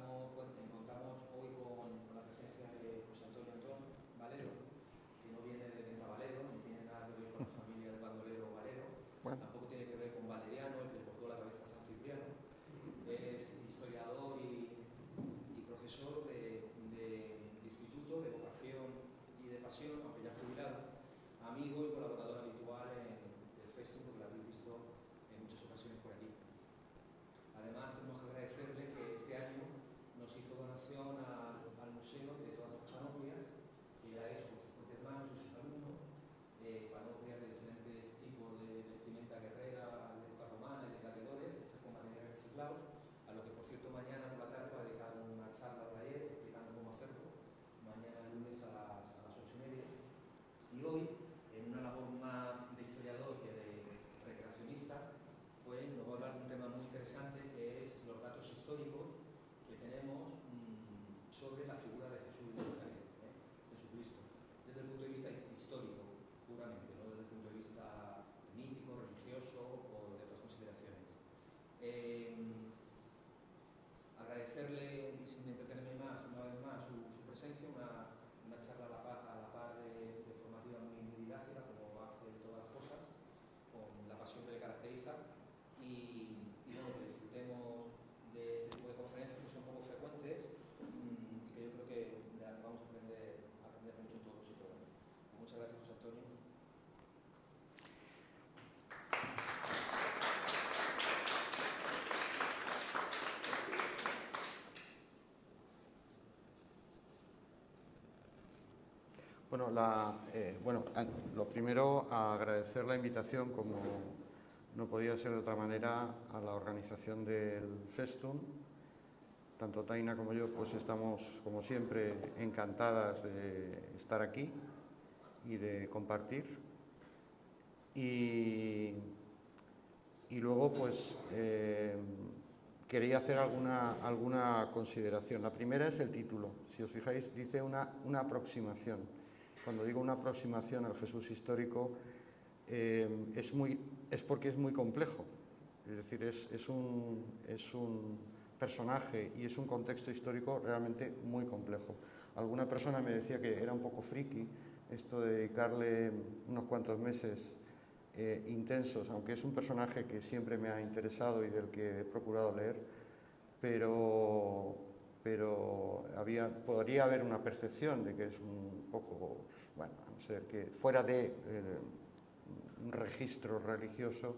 Encontramos hoy con la presencia de José Antonio Antón Valero, que no viene de Venta Valero, ni tiene nada que ver con la familia de Bandolero Valero, tampoco tiene que ver con Valeriano, el que le cortó la cabeza a San Cipriano. Es historiador y profesor de instituto, de vocación y de pasión, aunque ya jubilado, amigo y colaborador habitual del Festum, porque lo habéis visto en muchas ocasiones por aquí. Además, tenemos que agradecerle que este año nos hizo donación al museo de todas estas panoplias, que ya es con sus propias manos y sus alumnos, panoplias de diferentes tipos de vestimenta guerrera, de época romana y de gladiadores, hechas con materiales reciclados, a lo que, por cierto, mañana por la tarde va a dedicar una charla de taller explicando cómo hacerlo, mañana lunes a las 8:30. Y hoy, en una labor más de historiador que de recreacionista, pues nos va a hablar de un tema muy interesante, que es los datos históricos que tenemos sobre la figura de Jesús de Nazaret, Jesucristo, desde el punto de vista histórico, puramente, no desde el punto de vista mítico, religioso o de otras consideraciones. Agradecerle, y sin entretenerme más, una vez más, su presencia, una charla a la par de formativa muy didáctica, como hace todas las cosas, con la pasión que le caracteriza, y bueno, que disfrutemos de este tipo de conferencias que son poco frecuentes y que yo creo que de las que vamos a aprender mucho todos y todas. Muchas gracias, José Antonio. Bueno, lo primero, agradecer la invitación, como no podía ser de otra manera, a la organización del Festum. Tanto Taina como yo pues estamos, como siempre, encantadas de estar aquí y de compartir. Y luego pues quería hacer alguna consideración. La primera es el título. Si os fijáis, dice una aproximación. Cuando digo una aproximación al Jesús histórico, es porque es muy complejo. Es decir, es un personaje y es un contexto histórico realmente muy complejo. Alguna persona me decía que era un poco friki esto de dedicarle unos cuantos meses intensos, aunque es un personaje que siempre me ha interesado y del que he procurado leer, pero podría haber una percepción de que es un poco, bueno, a no ser que fuera de un registro religioso,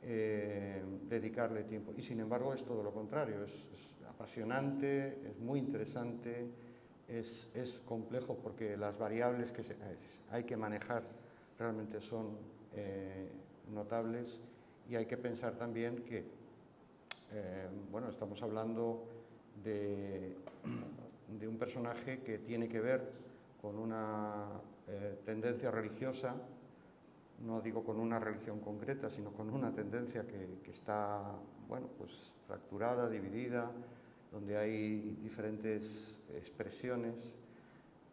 dedicarle tiempo. Y sin embargo es todo lo contrario, es apasionante, es muy interesante, es complejo porque las variables que hay que manejar realmente son notables, y hay que pensar también que bueno, estamos hablando de un personaje que tiene que ver con una tendencia religiosa, no digo con una religión concreta, sino con una tendencia que está, bueno, pues fracturada, dividida, donde hay diferentes expresiones,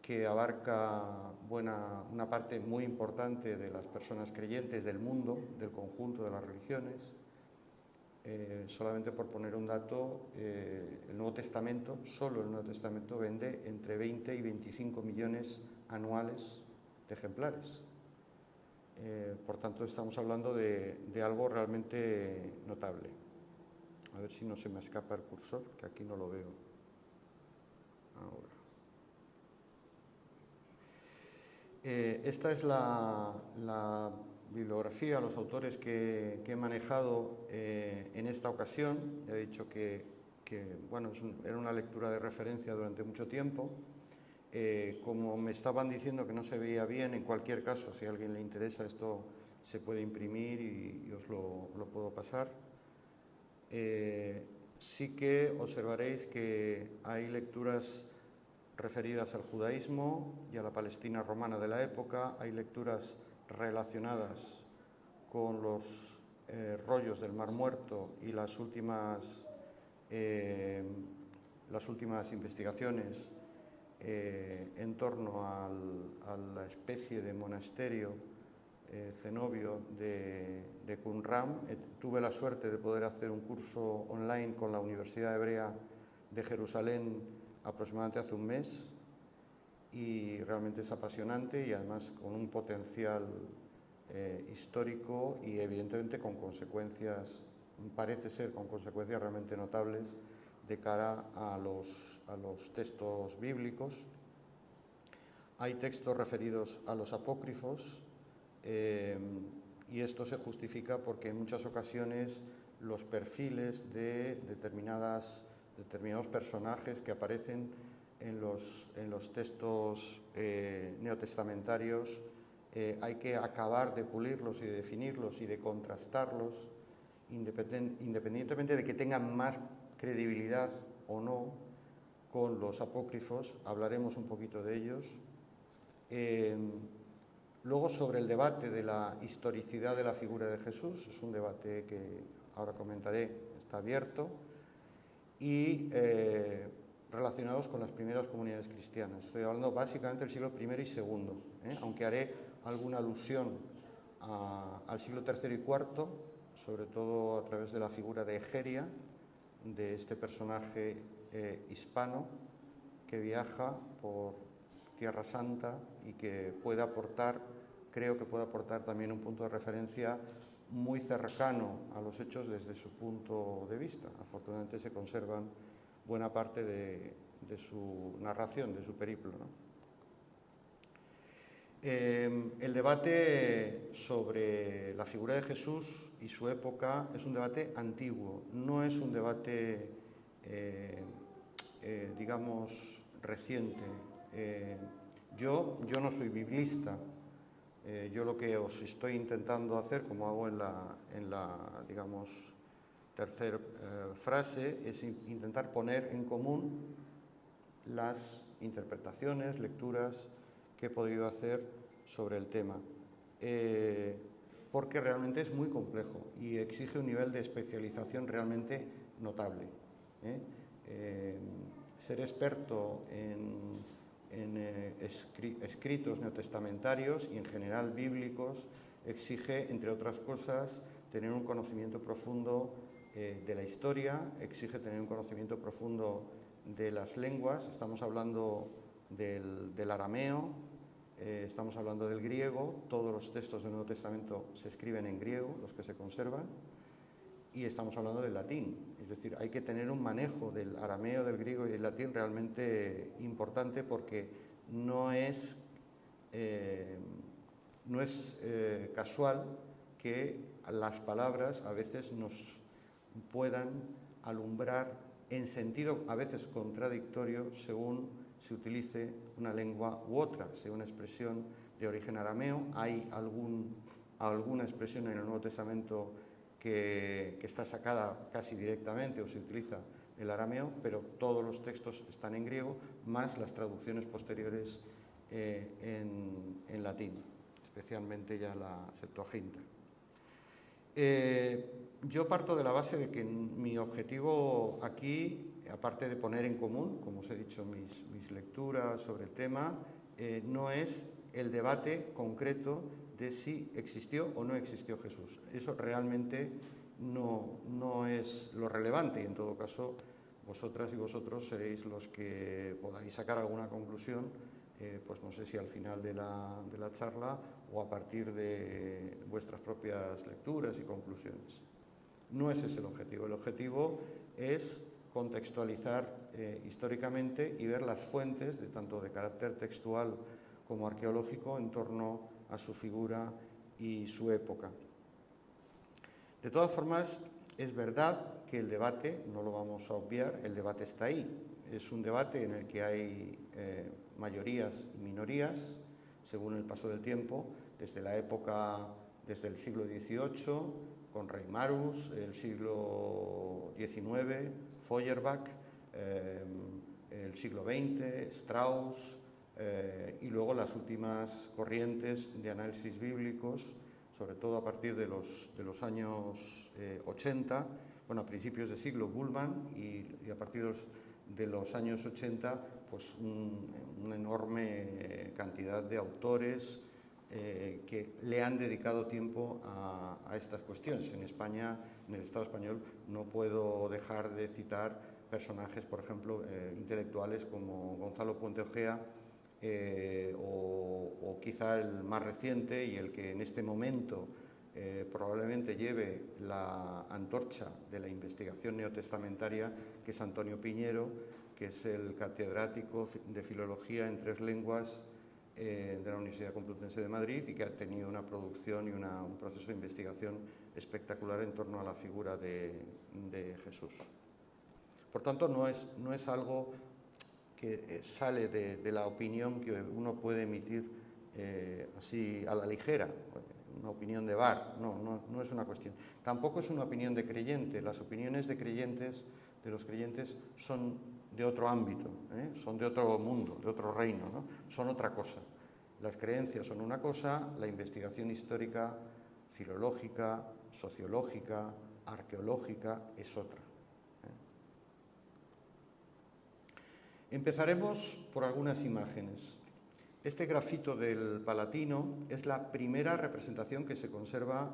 que abarca una parte muy importante de las personas creyentes del mundo, del conjunto de las religiones. Solamente por poner un dato, el Nuevo Testamento, solo el Nuevo Testamento, vende entre 20 y 25 millones anuales de ejemplares. Por tanto, estamos hablando de algo realmente notable. A ver si no se me escapa el cursor, que aquí no lo veo ahora. Esta es la bibliografía, los autores que he manejado en esta ocasión. Ya he dicho que bueno, era una lectura de referencia durante mucho tiempo. Como me estaban diciendo que no se veía bien, en cualquier caso, si a alguien le interesa, esto se puede imprimir y os lo puedo pasar. Sí que observaréis que hay lecturas referidas al judaísmo y a la Palestina romana de la época, hay lecturas relacionadas con los rollos del Mar Muerto y las últimas investigaciones en torno a la especie de monasterio cenobio de Qumran. Tuve la suerte de poder hacer un curso online con la Universidad Hebrea de Jerusalén aproximadamente hace un mes y realmente es apasionante y además con un potencial histórico y evidentemente con consecuencias, parece ser con consecuencias realmente notables de cara a los textos bíblicos. Hay textos referidos a los apócrifos y esto se justifica porque en muchas ocasiones los perfiles de determinados personajes que aparecen en los textos neotestamentarios hay que acabar de pulirlos y de definirlos y de contrastarlos independientemente de que tengan más credibilidad o no con los apócrifos. Hablaremos un poquito de ellos. Luego, sobre el debate de la historicidad de la figura de Jesús, es un debate que ahora comentaré, está abierto, y relacionados con las primeras comunidades cristianas. Estoy hablando básicamente del siglo I y II, aunque haré alguna alusión al siglo III y IV, sobre todo a través de la figura de Egeria, de este personaje hispano que viaja por Tierra Santa y que puede aportar, creo que puede aportar también un punto de referencia muy cercano a los hechos desde su punto de vista. Afortunadamente se conservan buena parte de su narración, de su periplo, ¿no? El debate sobre la figura de Jesús y su época es un debate antiguo, no es un debate, digamos, reciente. Yo no soy biblista. Yo lo que os estoy intentando hacer, como hago en la digamos, tercera frase, es intentar poner en común las interpretaciones, lecturas que he podido hacer sobre el tema, porque realmente es muy complejo y exige un nivel de especialización realmente notable. Ser experto en escritos neotestamentarios y en general bíblicos exige, entre otras cosas, tener un conocimiento profundo de la historia, exige tener un conocimiento profundo de las lenguas. Estamos hablando del arameo, estamos hablando del griego. Todos los textos del Nuevo Testamento se escriben en griego, los que se conservan, y estamos hablando del latín. Es decir, hay que tener un manejo del arameo, del griego y del latín realmente importante, porque no es casual que las palabras a veces nos puedan alumbrar en sentido a veces contradictorio según se utilice una lengua u otra, sea una expresión de origen arameo. Hay alguna expresión en el Nuevo Testamento que está sacada casi directamente o se utiliza el arameo, pero todos los textos están en griego, más las traducciones posteriores en latín, especialmente ya la Septuaginta. Yo parto de la base de que mi objetivo aquí, aparte de poner en común, como os he dicho, mis lecturas sobre el tema, no es el debate concreto de si existió o no existió Jesús. Eso realmente no es lo relevante, y en todo caso vosotras y vosotros seréis los que podáis sacar alguna conclusión, pues no sé si al final de la charla o a partir de vuestras propias lecturas y conclusiones. No ese es el objetivo es contextualizar históricamente y ver las fuentes, tanto de carácter textual como arqueológico, en torno a su figura y su época. De todas formas, es verdad que el debate, no lo vamos a obviar, el debate está ahí. Es un debate en el que hay mayorías y minorías, según el paso del tiempo, desde el siglo XVIII, con Reimarus, el siglo XIX, Feuerbach, el siglo XX, Strauss, y luego las últimas corrientes de análisis bíblicos, sobre todo a partir de los años 80, bueno, a principios de siglo Bullmann y a partir de los años 80, pues una enorme cantidad de autores que le han dedicado tiempo a estas cuestiones. En España, en el Estado español, no puedo dejar de citar personajes, por ejemplo, intelectuales como Gonzalo Puente Ojea, o quizá el más reciente y el que en este momento probablemente lleve la antorcha de la investigación neotestamentaria, que es Antonio Piñero, que es el catedrático de Filología en 3 lenguas de la Universidad Complutense de Madrid y que ha tenido una producción y un proceso de investigación espectacular en torno a la figura de Jesús. Por tanto, no es algo que sale de la opinión que uno puede emitir así a la ligera, una opinión de bar, no es una cuestión. Tampoco es una opinión de creyente. Las opiniones de los creyentes son de otro ámbito, son de otro mundo, de otro reino, ¿no? Son otra cosa. Las creencias son una cosa, la investigación histórica, filológica, sociológica, arqueológica es otra. Empezaremos por algunas imágenes. Este grafito del Palatino es la primera representación que se conserva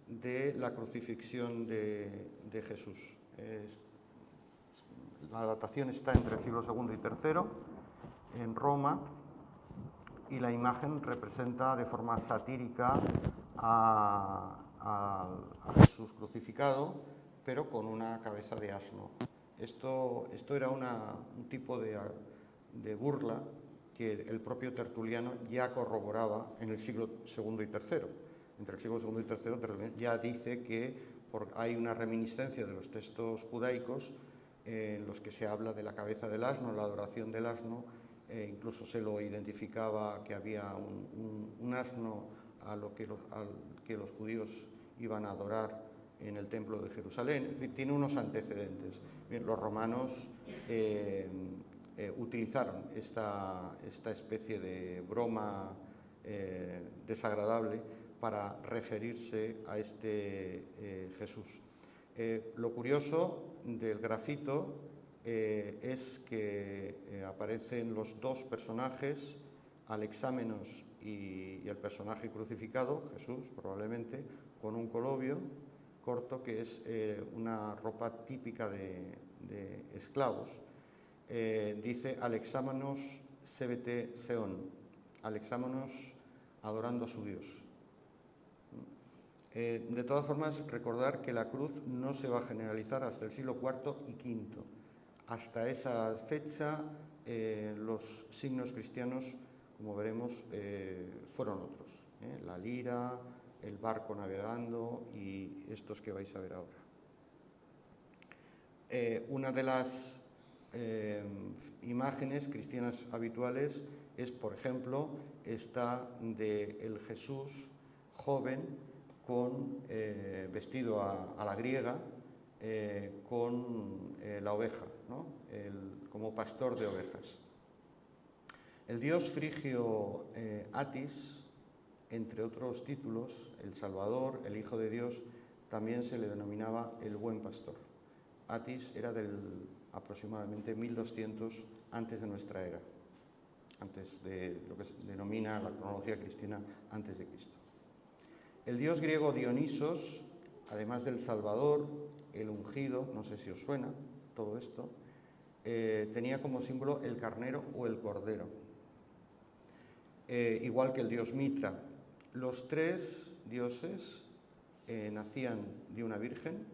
de la crucifixión de Jesús. La datación está entre el siglo II y III en Roma y la imagen representa de forma satírica a Jesús crucificado, pero con una cabeza de asno. Esto era un tipo de burla que el propio Tertuliano ya corroboraba en el siglo II y III. Entre el siglo II y III Tertuliano ya dice que hay una reminiscencia de los textos judaicos en los que se habla de la cabeza del asno, la adoración del asno, incluso se lo identificaba que había un asno al que los judíos iban a adorar en el templo de Jerusalén. Es decir, tiene unos antecedentes. Bien, los romanos utilizaron esta especie de broma desagradable para referirse a este Jesús. Lo curioso del grafito es que aparecen los dos personajes, Alexámenos y el personaje crucificado, Jesús probablemente, con un colobio corto que es una ropa típica de esclavos. Dice Alexámenos sebete seon, Alexámenos adorando a su Dios. De todas formas, recordar que la cruz no se va a generalizar hasta el siglo IV y V. Hasta esa fecha, los signos cristianos, como veremos, fueron otros. La lira, el barco navegando y estos que vais a ver ahora. Una de las imágenes cristianas habituales es, por ejemplo, esta del Jesús joven vestido a la griega, con la oveja, ¿no? Como pastor de ovejas. El dios frigio Atis, entre otros títulos, el Salvador, el Hijo de Dios, también se le denominaba el Buen Pastor. Atis era del aproximadamente 1200 antes de nuestra era, antes de lo que se denomina la cronología cristiana antes de Cristo. El dios griego Dionisos, además del Salvador, el ungido, no sé si os suena todo esto, tenía como símbolo el carnero o el cordero, igual que el dios Mitra. Los tres dioses nacían de una virgen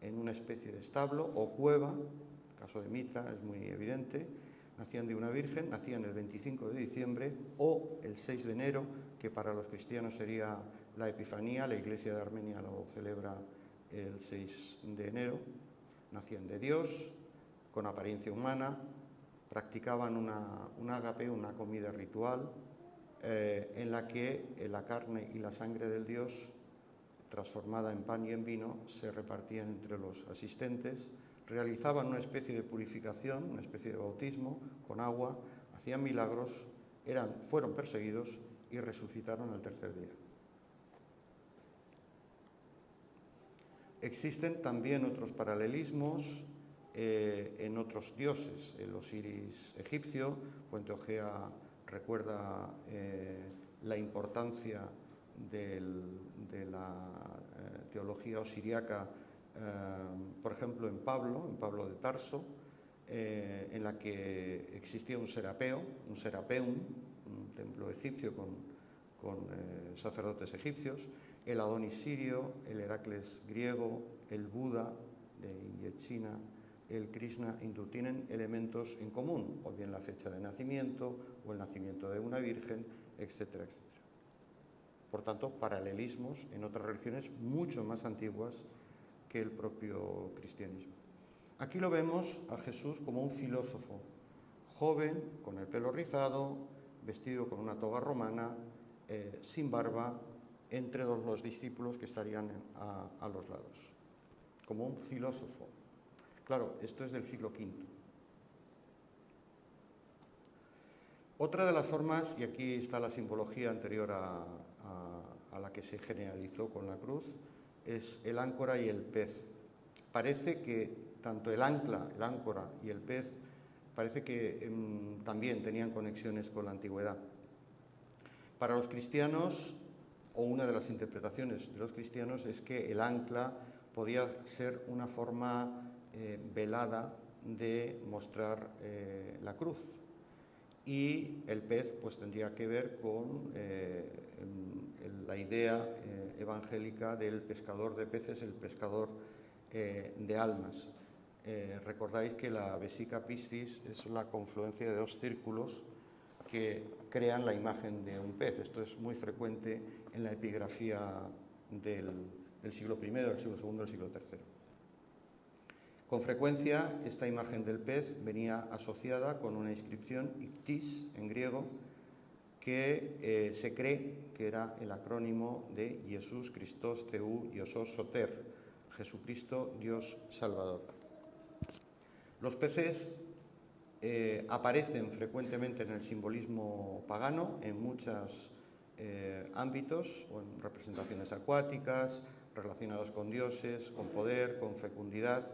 en una especie de establo o cueva, el caso de Mitra es muy evidente, nacían de una virgen, nacían el 25 de diciembre o el 6 de enero, que para los cristianos sería la Epifanía, la Iglesia de Armenia lo celebra el 6 de enero, nacían de Dios, con apariencia humana, practicaban un ágape, una comida ritual, en la que la carne y la sangre del Dios, transformada en pan y en vino, se repartían entre los asistentes, realizaban una especie de purificación, una especie de bautismo con agua, hacían milagros, fueron perseguidos y resucitaron al tercer día. Existen también otros paralelismos en otros dioses. El Osiris egipcio, Puente Ojea recuerda la importancia de la teología osiriaca, por ejemplo, en Pablo de Tarso, en la que existía un serapeo, un serapeum, un templo egipcio con sacerdotes egipcios, el Adonis sirio, el Heracles griego, el Buda de India y China, el Krishna hindú, tienen elementos en común, o bien la fecha de nacimiento, o el nacimiento de una virgen, etcétera, etcétera. Por tanto, paralelismos en otras religiones mucho más antiguas que el propio cristianismo. Aquí lo vemos a Jesús como un filósofo, joven, con el pelo rizado, vestido con una toga romana, sin barba, entre los discípulos que estarían a los lados, como un filósofo. Claro, esto es del siglo V. Otra de las formas, y aquí está la simbología anterior a la que se generalizó con la cruz, es el áncora y el pez. Parece que tanto el áncora y el pez, parece que también tenían conexiones con la antigüedad. Para los cristianos, o una de las interpretaciones de los cristianos, es que el ancla podía ser una forma velada de mostrar la cruz. Y el pez pues tendría que ver con la idea evangélica del pescador de peces, el pescador de almas. Recordáis que la vesica piscis es la confluencia de dos círculos que crean la imagen de un pez. Esto es muy frecuente en la epigrafía del siglo I, del siglo II, del siglo III. Con frecuencia, esta imagen del pez venía asociada con una inscripción, ictis, en griego, que se cree que era el acrónimo de Jesús Christos Theou Iosos Soter, Jesucristo, Dios Salvador. Los peces aparecen frecuentemente en el simbolismo pagano, en muchos ámbitos, o en representaciones acuáticas, relacionadas con dioses, con poder, con fecundidad.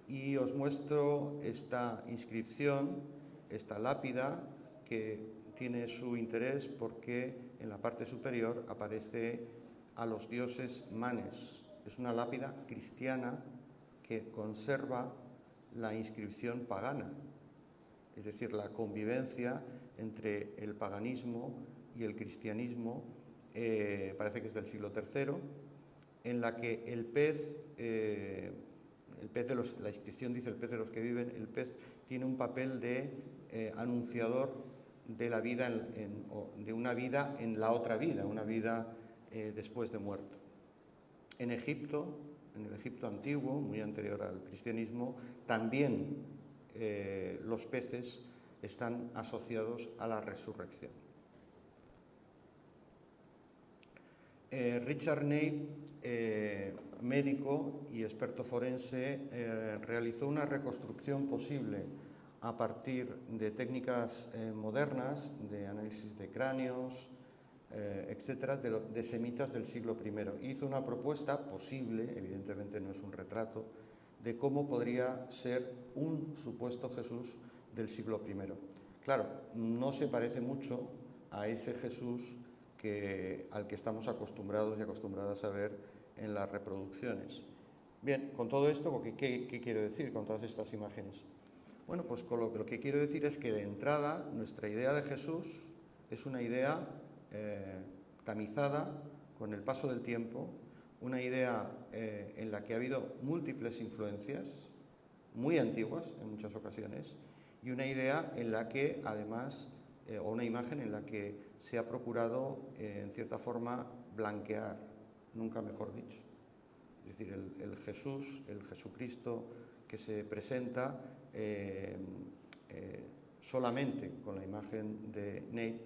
Y os muestro esta inscripción, esta lápida, que tiene su interés porque en la parte superior aparece a los dioses Manes. Es una lápida cristiana que conserva la inscripción pagana, es decir, la convivencia entre el paganismo y el cristianismo, parece que es del siglo III, en la que el pez la inscripción dice el pez de los que viven, el pez tiene un papel de anunciador de la vida, de una vida en la otra vida, una vida después de muerto. En Egipto, en el Egipto antiguo, muy anterior al cristianismo, también los peces están asociados a la resurrección. Richard Ney, médico y experto forense, realizó una reconstrucción posible a partir de técnicas modernas, de análisis de cráneos, etcétera, de semitas del siglo I. Hizo una propuesta posible, evidentemente no es un retrato, de cómo podría ser un supuesto Jesús del siglo I. Claro, no se parece mucho a ese Jesús al que estamos acostumbrados y acostumbradas a ver en las reproducciones. Bien, con todo esto, ¿qué quiero decir con todas estas imágenes? Bueno, pues con lo que quiero decir es que de entrada nuestra idea de Jesús es una idea tamizada con el paso del tiempo, una idea en la que ha habido múltiples influencias, muy antiguas en muchas ocasiones, y una idea en la que además, o una imagen en la que se ha procurado, en cierta forma, blanquear, nunca mejor dicho. Es decir, el Jesús, el Jesucristo que se presenta solamente con la imagen de Ney,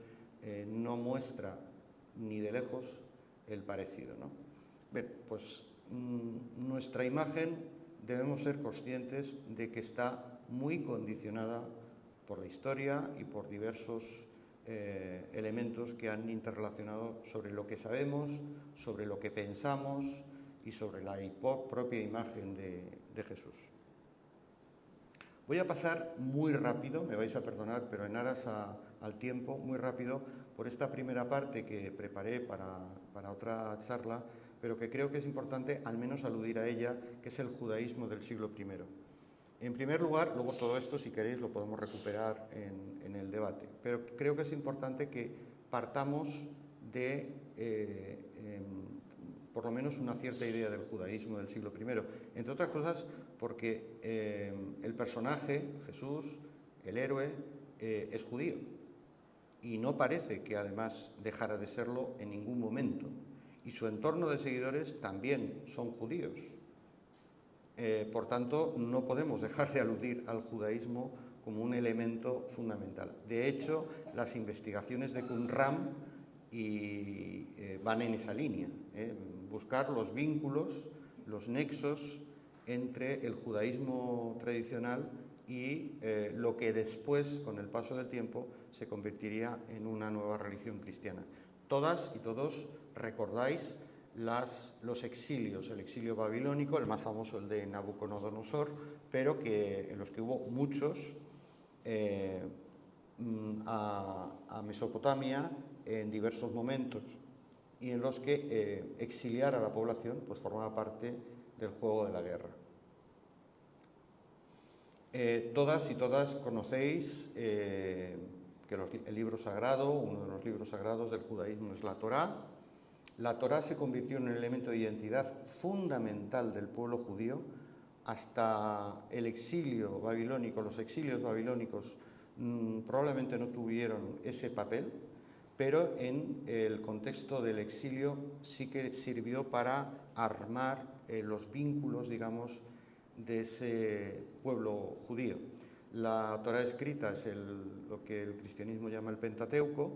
no muestra ni de lejos el parecido, ¿no? Bien, pues nuestra imagen debemos ser conscientes de que está muy condicionada por la historia y por diversos elementos que han interrelacionado sobre lo que sabemos, sobre lo que pensamos y sobre la propia imagen de Jesús. Voy a pasar muy rápido, me vais a perdonar, pero en aras al tiempo, muy rápido, por esta primera parte que preparé para otra charla, pero que creo que es importante al menos aludir a ella, que es el judaísmo del siglo I. En primer lugar, luego todo esto, si queréis, lo podemos recuperar en el debate, pero creo que es importante que partamos de, por lo menos, una cierta idea del judaísmo del siglo I, entre otras cosas porque el personaje, Jesús, el héroe, es judío, y no parece que además dejara de serlo en ningún momento, y su entorno de seguidores también son judíos. Por tanto, no podemos dejar de aludir al judaísmo como un elemento fundamental. De hecho, las investigaciones de Qumran van en esa línea, buscar los vínculos, los nexos entre el judaísmo tradicional y lo que después, con el paso del tiempo, se convertiría en una nueva religión cristiana. Todas y todos recordáis los exilios, el exilio babilónico, el más famoso, el de Nabucodonosor, pero en los que hubo muchos a Mesopotamia en diversos momentos, y en los que exiliar a la población pues formaba parte del juego de la guerra. Todas y todas conocéis que el libro sagrado, uno de los libros sagrados del judaísmo, es la Torá. La Torá se convirtió en un elemento de identidad fundamental del pueblo judío hasta el exilio babilónico. Los exilios babilónicos probablemente no tuvieron ese papel, pero en el contexto del exilio sí que sirvió para armar los vínculos, digamos, de ese pueblo judío. La Torá escrita es lo que el cristianismo llama el Pentateuco,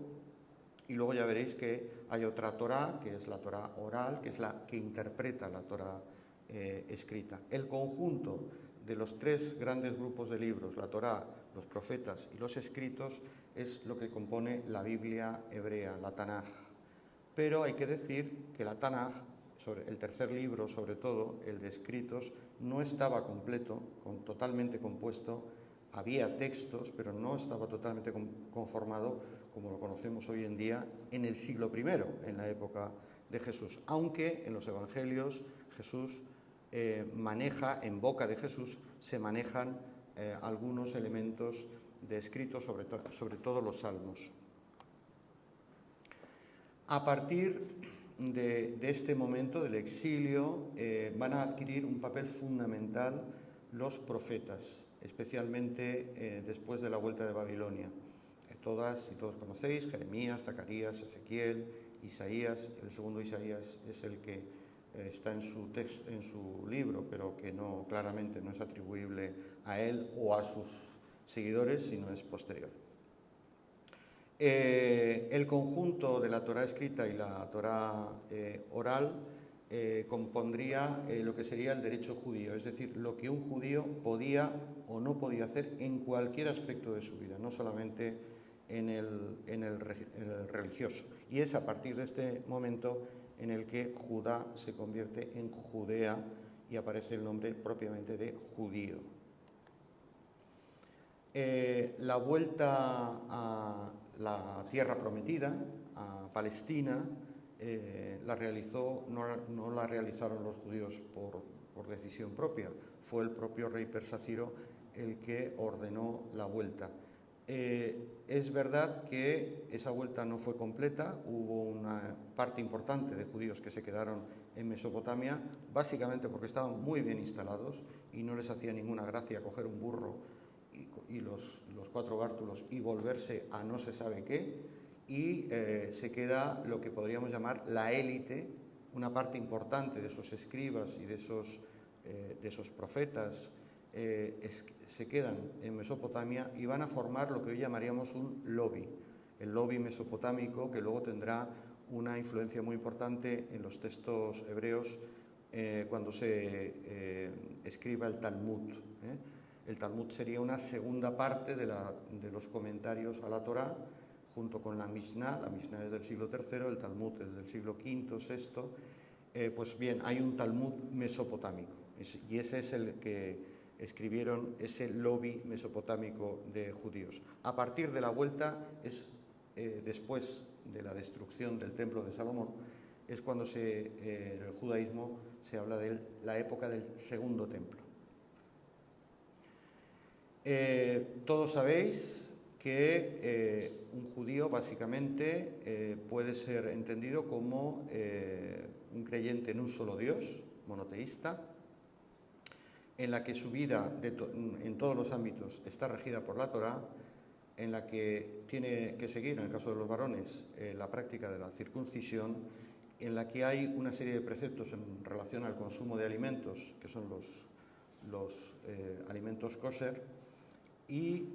y luego ya veréis que hay otra Torá, que es la Torá oral, que es la que interpreta la Torá escrita. El conjunto de los tres grandes grupos de libros, la Torá, los profetas y los escritos, es lo que compone la Biblia hebrea, la Tanaj. Pero hay que decir que la Tanaj, el tercer libro sobre todo, el de escritos, no estaba completo, totalmente compuesto. Había textos, pero no estaba totalmente conformado como lo conocemos hoy en día en el siglo I, en la época de Jesús. Aunque en los evangelios Jesús maneja, en boca de Jesús, se manejan algunos elementos de escritos, sobre todo los salmos. A partir de este momento del exilio van a adquirir un papel fundamental los profetas, especialmente después de la vuelta de Babilonia. Todas y todos conocéis, Jeremías, Zacarías, Ezequiel, Isaías. El segundo Isaías es el que está en su libro, pero que claramente no es atribuible a él o a sus seguidores, sino es posterior. El conjunto de la Torá escrita y la Torá oral compondría lo que sería el derecho judío, es decir, lo que un judío podía o no podía hacer en cualquier aspecto de su vida, no solamente en el religioso. Y es a partir de este momento en el que Judá se convierte en Judea y aparece el nombre propiamente de judío. La vuelta a la tierra prometida, a Palestina, no la realizaron los judíos por decisión propia. Fue el propio rey persa Ciro el que ordenó la vuelta. Es verdad que esa vuelta no fue completa, hubo una parte importante de judíos que se quedaron en Mesopotamia, básicamente porque estaban muy bien instalados y no les hacía ninguna gracia coger un burro y los 4 bártulos y volverse a no se sabe qué, y se queda lo que podríamos llamar la élite, una parte importante de esos escribas y de esos profetas, se quedan en Mesopotamia y van a formar lo que hoy llamaríamos un lobby, el lobby mesopotámico, que luego tendrá una influencia muy importante en los textos hebreos cuando se escriba el Talmud. El Talmud sería una segunda parte de los comentarios a la Torá, junto con la Mishnah es del siglo III, el Talmud es del siglo V, VI. Pues bien, hay un Talmud mesopotámico, y ese es el que escribieron ese lobby mesopotámico de judíos. A partir de la vuelta, después de la destrucción del templo de Salomón, es cuando en el judaísmo se habla de la época del segundo templo. Todos sabéis que un judío básicamente puede ser entendido como un creyente en un solo Dios, monoteísta, en la que su vida en todos los ámbitos está regida por la Torá, en la que tiene que seguir, en el caso de los varones, la práctica de la circuncisión, en la que hay una serie de preceptos en relación al consumo de alimentos, que son los alimentos kosher, y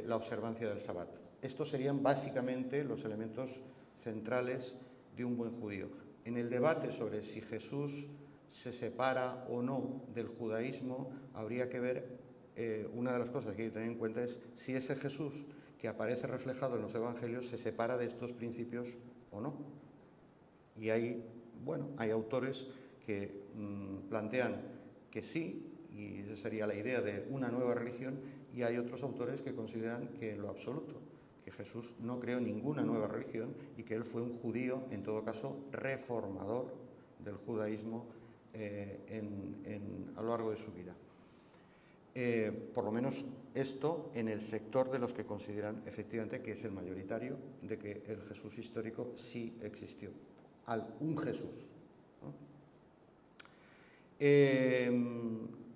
la observancia del Sabbat. Estos serían básicamente los elementos centrales de un buen judío. En el debate sobre si Jesús se separa o no del judaísmo, habría que ver, una de las cosas que hay que tener en cuenta es si ese Jesús que aparece reflejado en los evangelios se separa de estos principios o no. Y hay autores que plantean que sí, y esa sería la idea de una nueva religión, y hay otros autores que consideran que en lo absoluto, que Jesús no creó ninguna nueva religión y que él fue un judío, en todo caso, reformador del judaísmo a lo largo de su vida. Por lo menos esto en el sector de los que consideran efectivamente que es el mayoritario, de que el Jesús histórico sí existió, un Jesús, ¿no?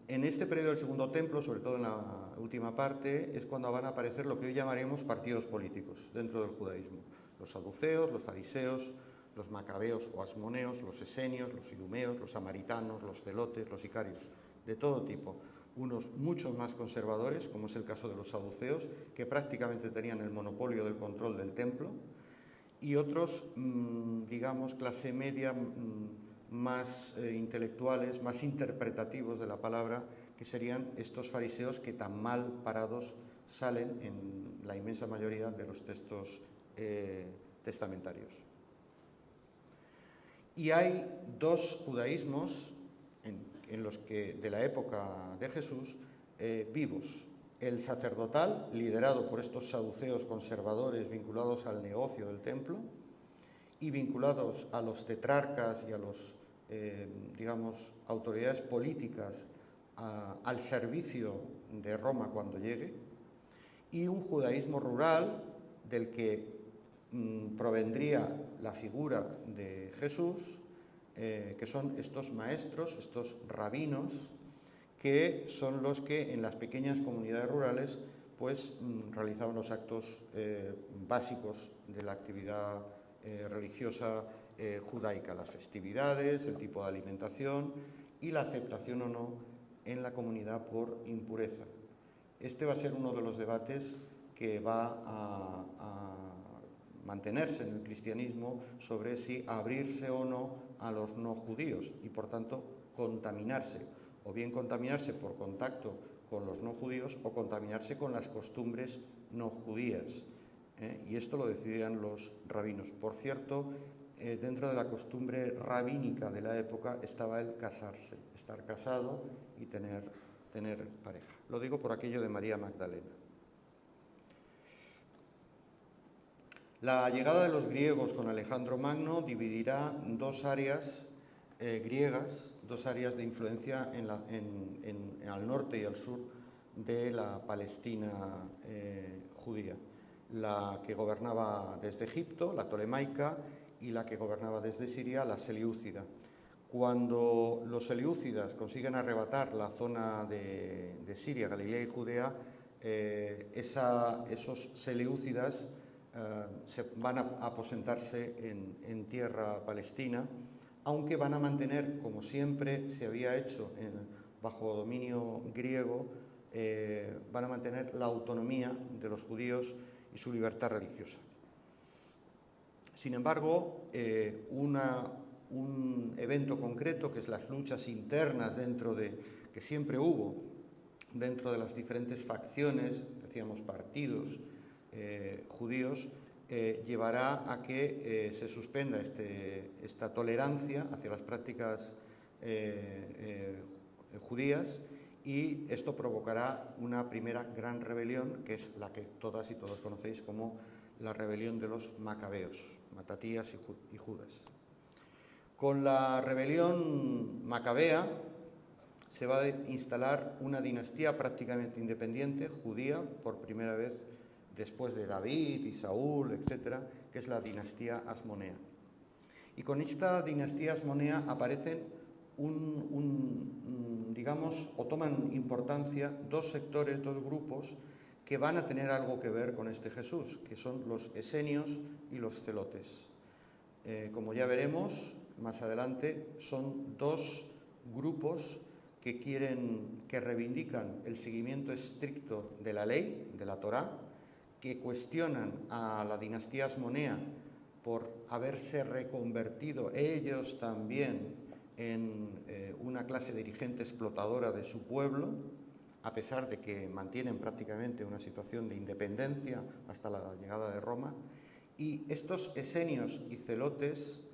En este periodo del Segundo Templo, sobre todo en la última parte, es cuando van a aparecer lo que hoy llamaremos partidos políticos dentro del judaísmo. Los saduceos, los fariseos, los macabeos o asmoneos, los esenios, los idumeos, los samaritanos, los celotes, los sicarios, de todo tipo. Unos muchos más conservadores, como es el caso de los saduceos, que prácticamente tenían el monopolio del control del templo, y otros, digamos, clase media, más intelectuales, más interpretativos de la palabra, que serían estos fariseos que tan mal parados salen en la inmensa mayoría de los textos testamentarios. Y hay dos judaísmos en los que, de la época de Jesús, vivos. El sacerdotal, liderado por estos saduceos conservadores vinculados al negocio del templo y vinculados a los tetrarcas y a los, autoridades políticas al servicio de Roma cuando llegue, y un judaísmo rural del que provendría la figura de Jesús, que son estos maestros, estos rabinos, que son los que en las pequeñas comunidades rurales pues realizaban los actos básicos de la actividad religiosa judaica, las festividades, el tipo de alimentación y la aceptación o no en la comunidad por impureza. Este va a ser uno de los debates que va a mantenerse en el cristianismo sobre si abrirse o no a los no judíos y por tanto contaminarse, o bien contaminarse por contacto con los no judíos o contaminarse con las costumbres no judías. Y esto lo decidían los rabinos. Por cierto, dentro de la costumbre rabínica de la época estaba el casarse, estar casado y tener pareja. Lo digo por aquello de María Magdalena. La llegada de los griegos con Alejandro Magno dividirá dos áreas griegas, dos áreas de influencia al norte y al sur de la Palestina judía. La que gobernaba desde Egipto, la tolemaica, y la que gobernaba desde Siria, la selyúcida. Cuando los selyúcidas consiguen arrebatar la zona de Siria, Galilea y Judea, esos selyúcidas van a aposentarse en tierra palestina, aunque van a mantener, como siempre se había hecho bajo dominio griego, van a mantener la autonomía de los judíos y su libertad religiosa. Sin embargo, un evento concreto, que es las luchas internas que siempre hubo dentro de las diferentes facciones, decíamos partidos judíos, llevará a que se suspenda esta tolerancia hacia las prácticas judías, y esto provocará una primera gran rebelión, que es la que todas y todos conocéis como la rebelión de los macabeos, Matatías y Judas. Con la rebelión macabea se va a instalar una dinastía prácticamente independiente, judía, por primera vez después de David y Saúl, etcétera, que es la dinastía asmonea. Y con esta dinastía asmonea aparecen digamos, o toman importancia dos sectores, dos grupos que van a tener algo que ver con este Jesús, que son los esenios y los celotes. Como ya veremos más adelante, son dos grupos que reivindican el seguimiento estricto de la ley, de la Torá, que cuestionan a la dinastía asmonea por haberse reconvertido ellos también en una clase dirigente explotadora de su pueblo, a pesar de que mantienen prácticamente una situación de independencia hasta la llegada de Roma. Y estos esenios y celotes,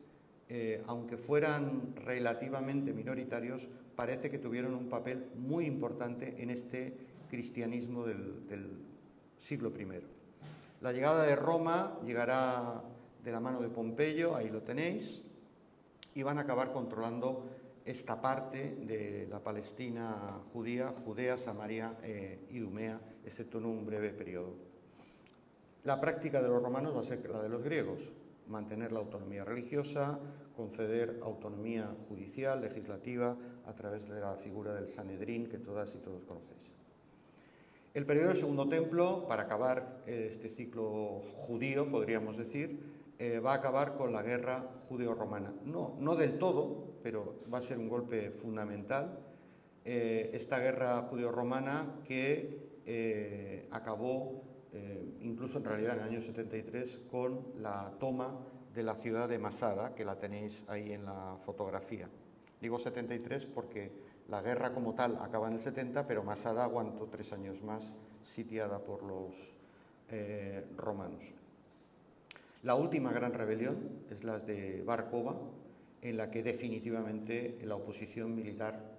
aunque fueran relativamente minoritarios, parece que tuvieron un papel muy importante en este cristianismo del siglo I. La llegada de Roma llegará de la mano de Pompeyo, ahí lo tenéis, y van a acabar controlando esta parte de la Palestina judía, Judea, Samaria y Idumea, excepto en un breve periodo. La práctica de los romanos va a ser la de los griegos, mantener la autonomía religiosa, conceder autonomía judicial, legislativa, a través de la figura del Sanedrín, que todas y todos conocéis. El periodo del Segundo Templo, para acabar este ciclo judío, podríamos decir, va a acabar con la guerra judeo-romana. No del todo, pero va a ser un golpe fundamental. Esta guerra judeo-romana que acabó, incluso en realidad en el año 73, con la toma de la ciudad de Masada, que la tenéis ahí en la fotografía. Digo 73 porque la guerra como tal acaba en el 70, pero Masada aguantó 3 años más sitiada por los romanos. La última gran rebelión es la de Bar Kokhba, en la que definitivamente la oposición militar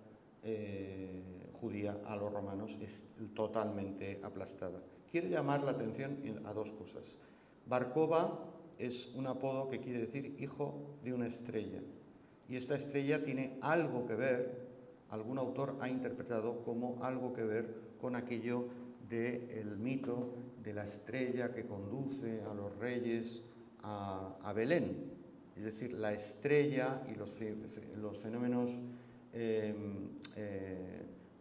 judía a los romanos es totalmente aplastada. Quiero llamar la atención a dos cosas. Bar Kokhba es un apodo que quiere decir hijo de una estrella, y esta estrella tiene algo que ver, algún autor ha interpretado como algo que ver con aquello del mito de la estrella que conduce a los reyes a Belén. Es decir, la estrella y los fenómenos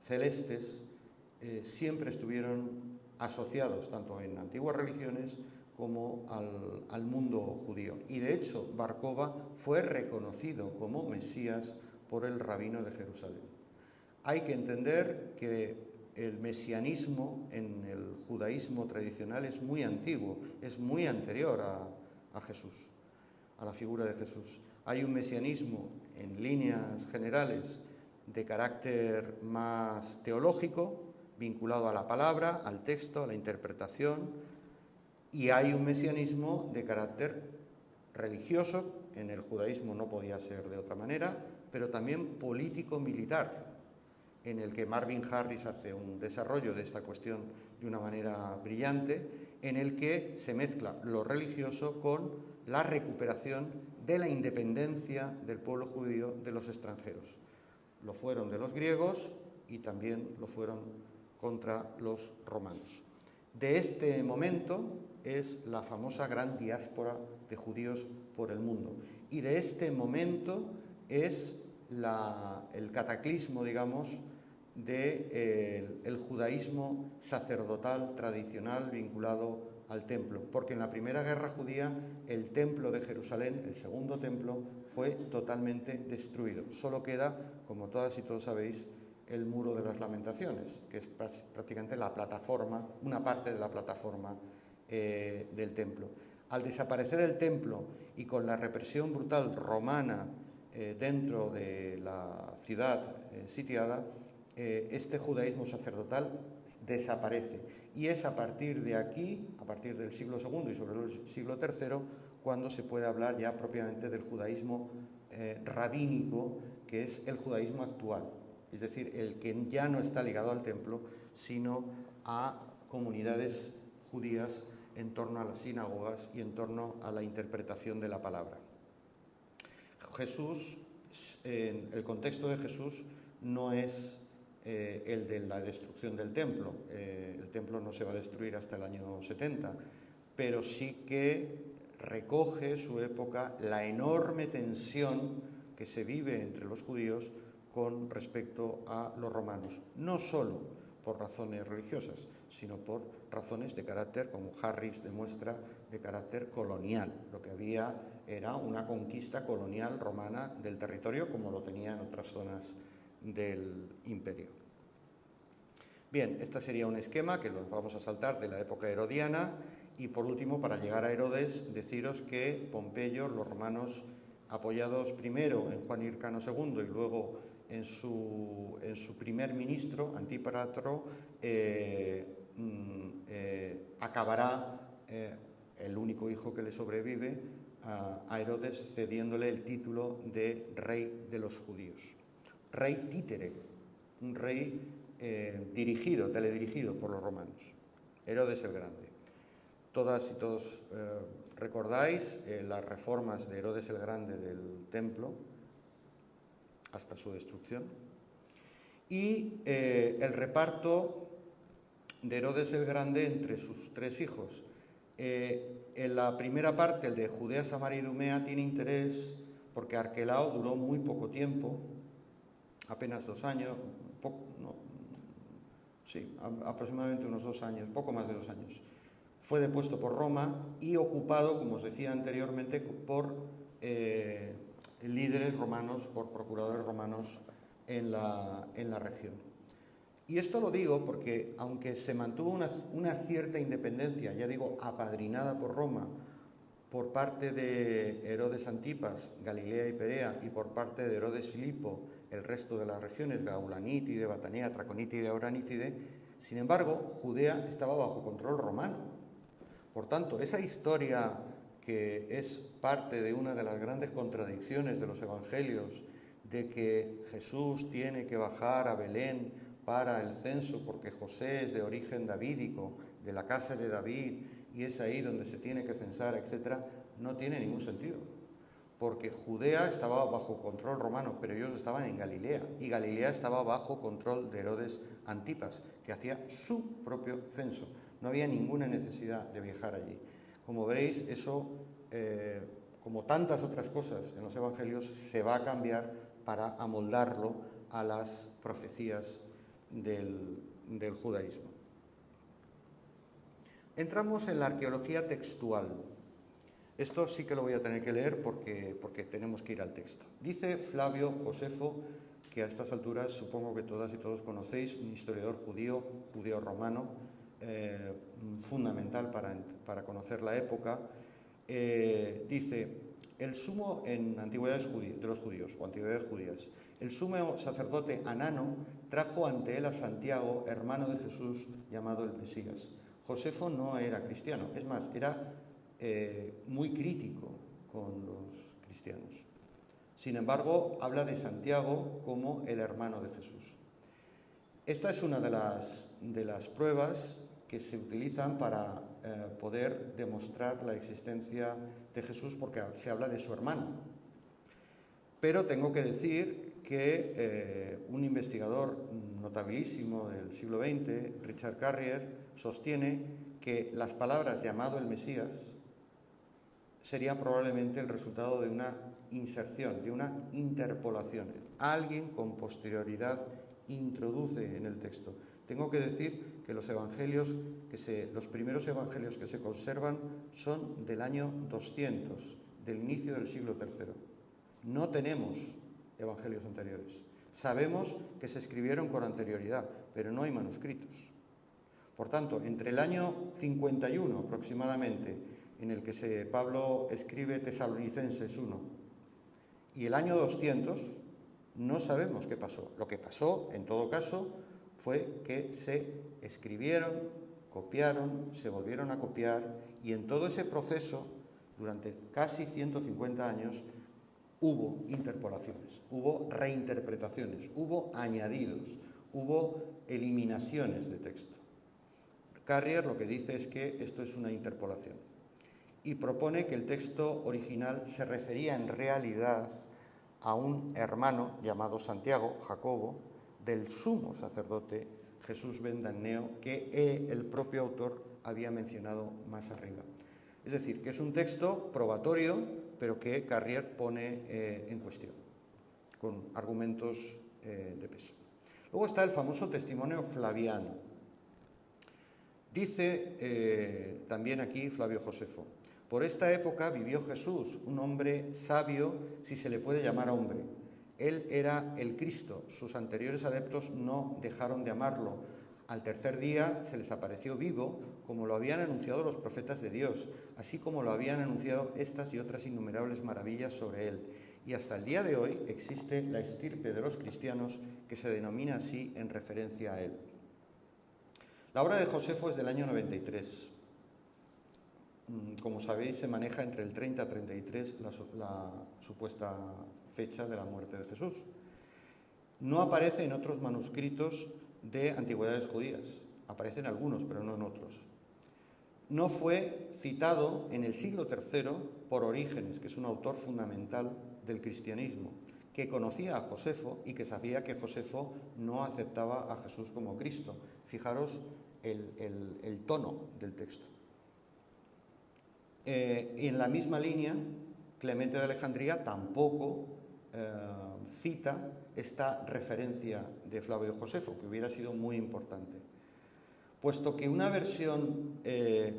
celestes siempre estuvieron asociados tanto en antiguas religiones como al mundo judío. Y de hecho, Bar Kokhba fue reconocido como Mesías por el rabino de Jerusalén. Hay que entender que el mesianismo en el judaísmo tradicional es muy antiguo, es muy anterior a Jesús, a la figura de Jesús. Hay un mesianismo en líneas generales de carácter más teológico, vinculado a la palabra, al texto, a la interpretación, y hay un mesianismo de carácter religioso, en el judaísmo no podía ser de otra manera, pero también político-militar, en el que Marvin Harris hace un desarrollo de esta cuestión de una manera brillante, en el que se mezcla lo religioso con la recuperación de la independencia del pueblo judío de los extranjeros. Lo fueron de los griegos y también lo fueron contra los romanos. De este momento es la famosa gran diáspora de judíos por el mundo. Y de este momento es el cataclismo, digamos, del judaísmo sacerdotal tradicional vinculado al templo. Porque en la primera guerra judía el templo de Jerusalén, el segundo templo, fue totalmente destruido. Solo queda, como todas y todos sabéis, el Muro de las Lamentaciones, que es prácticamente la plataforma, una parte de la plataforma del templo. Al desaparecer el templo y con la represión brutal romana dentro de la ciudad sitiada, este judaísmo sacerdotal desaparece. Y es a partir de aquí, a partir del siglo II y sobre todo el siglo III, cuando se puede hablar ya propiamente del judaísmo rabínico, que es el judaísmo actual. Es decir, el que ya no está ligado al templo, sino a comunidades judías en torno a las sinagogas y en torno a la interpretación de la palabra. Jesús, en el contexto de Jesús, no es el de la destrucción del templo. El templo no se va a destruir hasta el año 70, pero sí que recoge su época la enorme tensión que se vive entre los judíos con respecto a los romanos, no solo por razones religiosas, sino por razones de carácter, como Harris demuestra, de carácter colonial. Lo que había era una conquista colonial romana del territorio, como lo tenía en otras zonas del imperio. Bien, este sería un esquema que nos vamos a saltar de la época herodiana. Y por último, para llegar a Herodes, deciros que Pompeyo, los romanos, apoyados primero en Juan Hircano II y luego en su primer ministro, Antípatro, acabará, el único hijo que le sobrevive, a Herodes, cediéndole el título de rey de los judíos. Rey títere, un rey teledirigido por los romanos. Herodes el Grande. Todas y todos recordáis las reformas de Herodes el Grande del templo hasta su destrucción y el reparto de Herodes el Grande entre sus tres hijos. En la primera parte, el de Judea, Samaria y Idumea, tiene interés porque Arquelao duró muy poco tiempo, apenas 2 años, aproximadamente unos 2 años, poco más de 2 años. Fue depuesto por Roma y ocupado, como os decía anteriormente, por líderes romanos, por procuradores romanos en la región. Y esto lo digo porque, aunque se mantuvo una cierta independencia, ya digo, apadrinada por Roma, por parte de Herodes Antipas, Galilea y Perea, y por parte de Herodes Filipo, el resto de las regiones, Gaulanítide, Batanea, Traconítide, Auranítide, sin embargo, Judea estaba bajo control romano. Por tanto, esa historia que es parte de una de las grandes contradicciones de los evangelios, de que Jesús tiene que bajar a Belén para el censo porque José es de origen davídico, de la casa de David, y es ahí donde se tiene que censar, etc., no tiene ningún sentido. Porque Judea estaba bajo control romano, pero ellos estaban en Galilea, y Galilea estaba bajo control de Herodes Antipas, que hacía su propio censo. No había ninguna necesidad de viajar allí. Como veréis, eso, como tantas otras cosas en los evangelios, se va a cambiar para amoldarlo a las profecías del judaísmo. Entramos en la arqueología textual. Esto sí que lo voy a tener que leer porque tenemos que ir al texto. Dice Flavio Josefo, que a estas alturas supongo que todas y todos conocéis, un historiador judío-romano, fundamental para conocer la época, dice, el sumo en Antigüedades de los judíos, o Antigüedades judías, el sumo sacerdote Anano trajo ante él a Santiago, hermano de Jesús, llamado el Mesías. Josefo no era cristiano, es más, era muy crítico con los cristianos. Sin embargo, habla de Santiago como el hermano de Jesús. Esta es una de las pruebas que se utilizan para poder demostrar la existencia de Jesús, porque se habla de su hermano. Pero tengo que decir que un investigador notabilísimo del siglo XX, Richard Carrier, sostiene que las palabras llamado el Mesías sería probablemente el resultado de una inserción, de una interpolación. Alguien con posterioridad introduce en el texto. Tengo que decir que los primeros evangelios que se conservan son del año 200, del inicio del siglo III. No tenemos evangelios anteriores. Sabemos que se escribieron con anterioridad, pero no hay manuscritos. Por tanto, entre el año 51 aproximadamente, en el que Pablo escribe Tesalonicenses 1, y el año 200, no sabemos qué pasó. Lo que pasó, en todo caso, fue que se escribieron, copiaron, se volvieron a copiar, y en todo ese proceso, durante casi 150 años, hubo interpolaciones, hubo reinterpretaciones, hubo añadidos, hubo eliminaciones de texto. Carrier lo que dice es que esto es una interpolación y propone que el texto original se refería en realidad a un hermano llamado Santiago, Jacobo, del sumo sacerdote Jesús ben Danneo, que el propio autor había mencionado más arriba. Es decir, que es un texto probatorio, pero que Carrier pone en cuestión, con argumentos de peso. Luego está el famoso testimonio flaviano. Dice también aquí Flavio Josefo: por esta época vivió Jesús, un hombre sabio, si se le puede llamar hombre. Él era el Cristo. Sus anteriores adeptos no dejaron de amarlo. Al tercer día se les apareció vivo, como lo habían anunciado los profetas de Dios, así como lo habían anunciado estas y otras innumerables maravillas sobre él. Y hasta el día de hoy existe la estirpe de los cristianos que se denomina así en referencia a él. La obra de Josefo es del año 93. Como sabéis, se maneja entre el 30 a 33 la supuesta fecha de la muerte de Jesús. No aparece en otros manuscritos de antigüedades judías. Aparecen algunos, pero no en otros. No fue citado en el siglo III por Orígenes, que es un autor fundamental del cristianismo, que conocía a Josefo y que sabía que Josefo no aceptaba a Jesús como Cristo. Fijaros el tono del texto. Y en la misma línea, Clemente de Alejandría tampoco cita esta referencia de Flavio Josefo, que hubiera sido muy importante. Puesto que una versión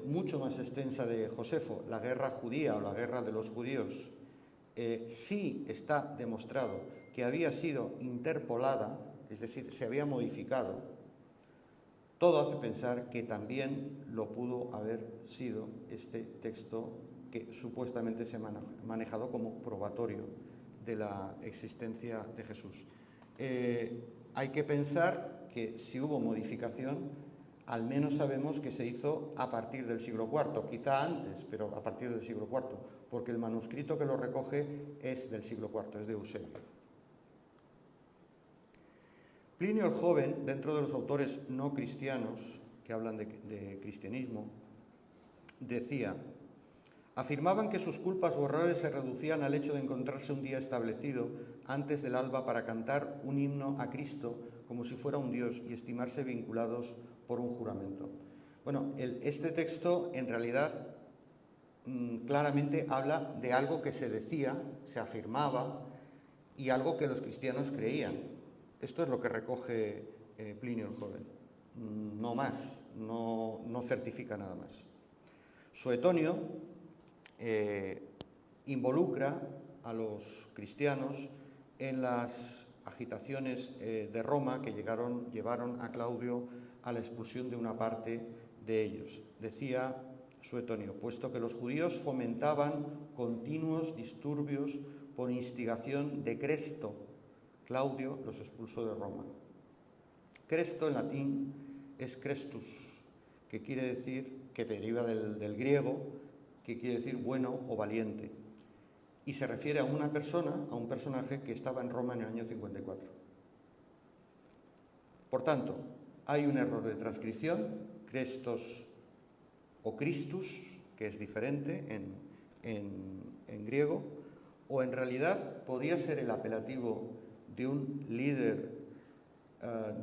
mucho más extensa de Josefo, la guerra judía o la guerra de los judíos, sí está demostrado que había sido interpolada, es decir, se había modificado, todo hace pensar que también lo pudo haber sido este texto que supuestamente se ha manejado como probatorio de la existencia de Jesús. Hay que pensar que si hubo modificación, al menos sabemos que se hizo a partir del siglo IV, quizá antes, pero a partir del siglo IV, porque el manuscrito que lo recoge es del siglo IV, es de Eusebio. Plinio el Joven, dentro de los autores no cristianos que hablan de cristianismo, decía: afirmaban que sus culpas o errores se reducían al hecho de encontrarse un día establecido antes del alba para cantar un himno a Cristo como si fuera un dios y estimarse vinculados por un juramento. Bueno, este texto en realidad claramente habla de algo que se decía, se afirmaba y algo que los cristianos creían. Esto es lo que recoge Plinio el Joven, no más, no certifica nada más. Suetonio involucra a los cristianos en las agitaciones de Roma que llevaron a Claudio a la expulsión de una parte de ellos. Decía Suetonio: puesto que los judíos fomentaban continuos disturbios por instigación de Cresto, Claudio los expulsó de Roma. Cresto en latín es Crestus, que quiere decir, que deriva del griego, que quiere decir bueno o valiente, y se refiere a una persona, a un personaje que estaba en Roma en el año 54. Por tanto, hay un error de transcripción, Crestos o Christus, que es diferente en griego, o en realidad podía ser el apelativo de un líder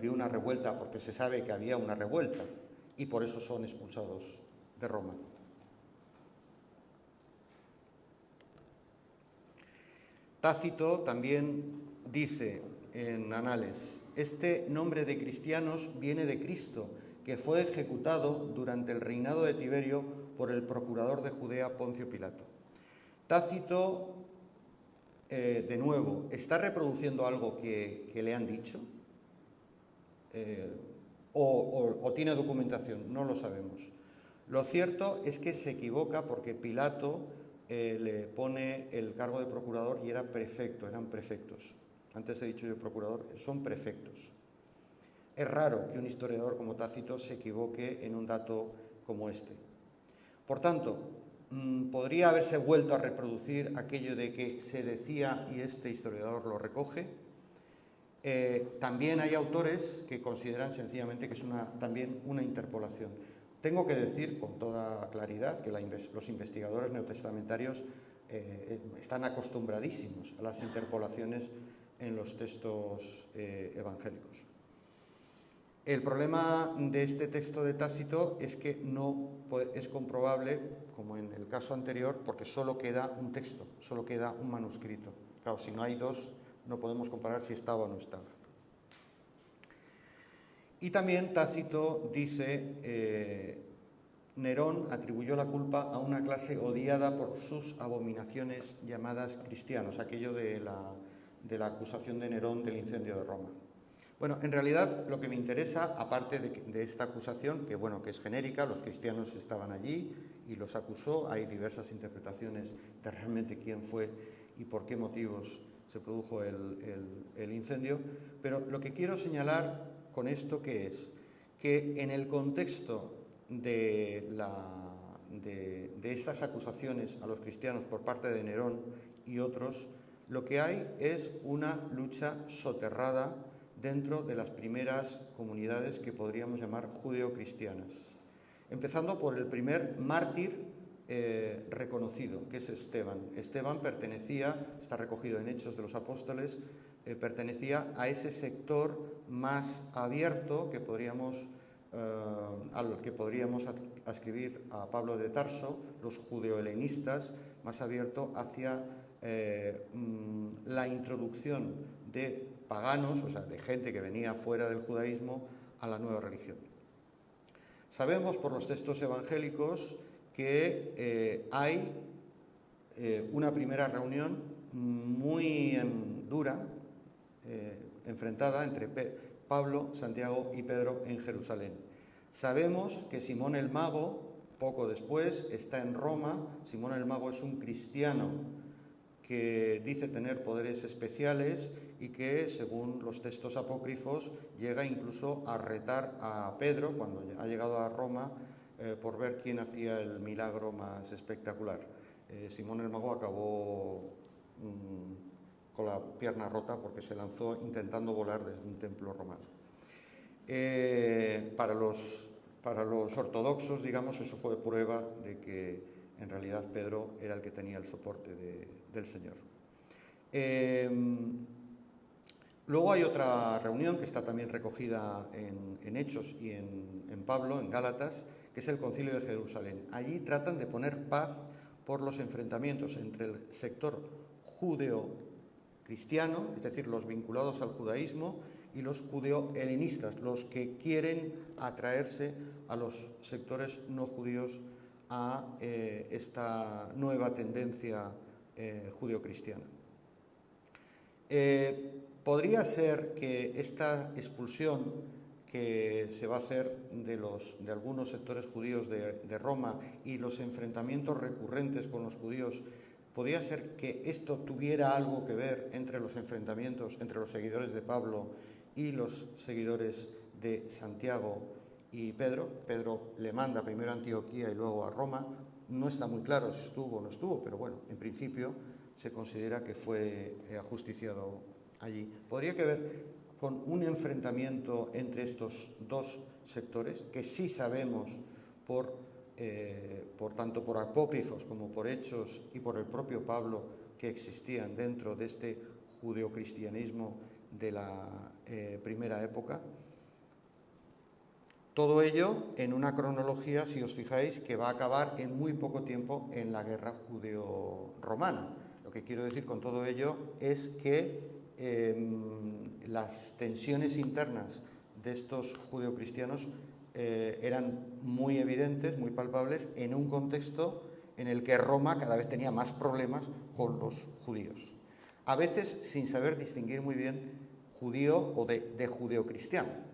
de una revuelta, porque se sabe que había una revuelta, y por eso son expulsados de Roma. Tácito también dice en Anales: este nombre de cristianos viene de Cristo, que fue ejecutado durante el reinado de Tiberio por el procurador de Judea, Poncio Pilato. Tácito, de nuevo, ¿está reproduciendo algo que le han dicho? ¿O tiene documentación? No lo sabemos. Lo cierto es que se equivoca porque Pilato le pone el cargo de procurador y era prefecto, eran prefectos. Antes he dicho yo procurador, son prefectos. Es raro que un historiador como Tácito se equivoque en un dato como este. Por tanto, podría haberse vuelto a reproducir aquello de que se decía y este historiador lo recoge. También hay autores que consideran sencillamente que es también una interpolación. Tengo que decir con toda claridad que los investigadores neotestamentarios están acostumbradísimos a las interpolaciones en los textos evangélicos. El problema de este texto de Tácito es que no es comprobable, como en el caso anterior, porque solo queda un texto, solo queda un manuscrito. Claro, si no hay dos, no podemos comparar si estaba o no estaba. Y también Tácito dice, Nerón atribuyó la culpa a una clase odiada por sus abominaciones llamadas cristianos, aquello de la acusación de Nerón del incendio de Roma. Bueno, en realidad lo que me interesa, aparte de esta acusación, que bueno, que es genérica, los cristianos estaban allí y los acusó, hay diversas interpretaciones de realmente quién fue y por qué motivos se produjo el incendio, pero lo que quiero señalar con esto que es que en el contexto de estas acusaciones a los cristianos por parte de Nerón y otros, lo que hay es una lucha soterrada dentro de las primeras comunidades que podríamos llamar judeocristianas. Empezando por el primer mártir reconocido, que es Esteban. Esteban pertenecía, está recogido en Hechos de los Apóstoles, pertenecía a ese sector más abierto que al que podríamos ascribir a Pablo de Tarso, los judeohelenistas, más abierto hacia la introducción de paganos, o sea, de gente que venía fuera del judaísmo, a la nueva religión. Sabemos por los textos evangélicos que hay una primera reunión muy dura, enfrentada entre Pablo, Santiago y Pedro en Jerusalén. Sabemos que Simón el Mago, poco después, está en Roma. Simón el Mago es un cristiano que dice tener poderes especiales y que, según los textos apócrifos, llega incluso a retar a Pedro, cuando ha llegado a Roma, por ver quién hacía el milagro más espectacular. Simón el Mago acabó con la pierna rota porque se lanzó intentando volar desde un templo romano. Para los ortodoxos, digamos, eso fue prueba de que en realidad Pedro era el que tenía el soporte del Señor. Luego hay otra reunión que está también recogida en Hechos y en Pablo, en Gálatas, que es el Concilio de Jerusalén. Allí tratan de poner paz por los enfrentamientos entre el sector judeo-cristiano, es decir, los vinculados al judaísmo, y los judeo-helenistas, los que quieren atraerse a los sectores no judíos a esta nueva tendencia judeo-cristiana. Podría ser que esta expulsión que se va a hacer de algunos sectores judíos de Roma y los enfrentamientos recurrentes con los judíos, podría ser que esto tuviera algo que ver entre los enfrentamientos entre los seguidores de Pablo y los seguidores de Santiago y Pedro. Pedro le manda primero a Antioquía y luego a Roma. No está muy claro si estuvo o no estuvo, pero bueno, en principio se considera que fue ajusticiado allí. Podría que ver con un enfrentamiento entre estos dos sectores, que sí sabemos tanto por apócrifos como por hechos y por el propio Pablo, que existían dentro de este judeocristianismo de la primera época. Todo ello en una cronología, si os fijáis, que va a acabar en muy poco tiempo en la guerra judeo-romana. Lo que quiero decir con todo ello es que las tensiones internas de estos judeocristianos eran muy evidentes, muy palpables, en un contexto en el que Roma cada vez tenía más problemas con los judíos. A veces sin saber distinguir muy bien judío o de judeocristiano.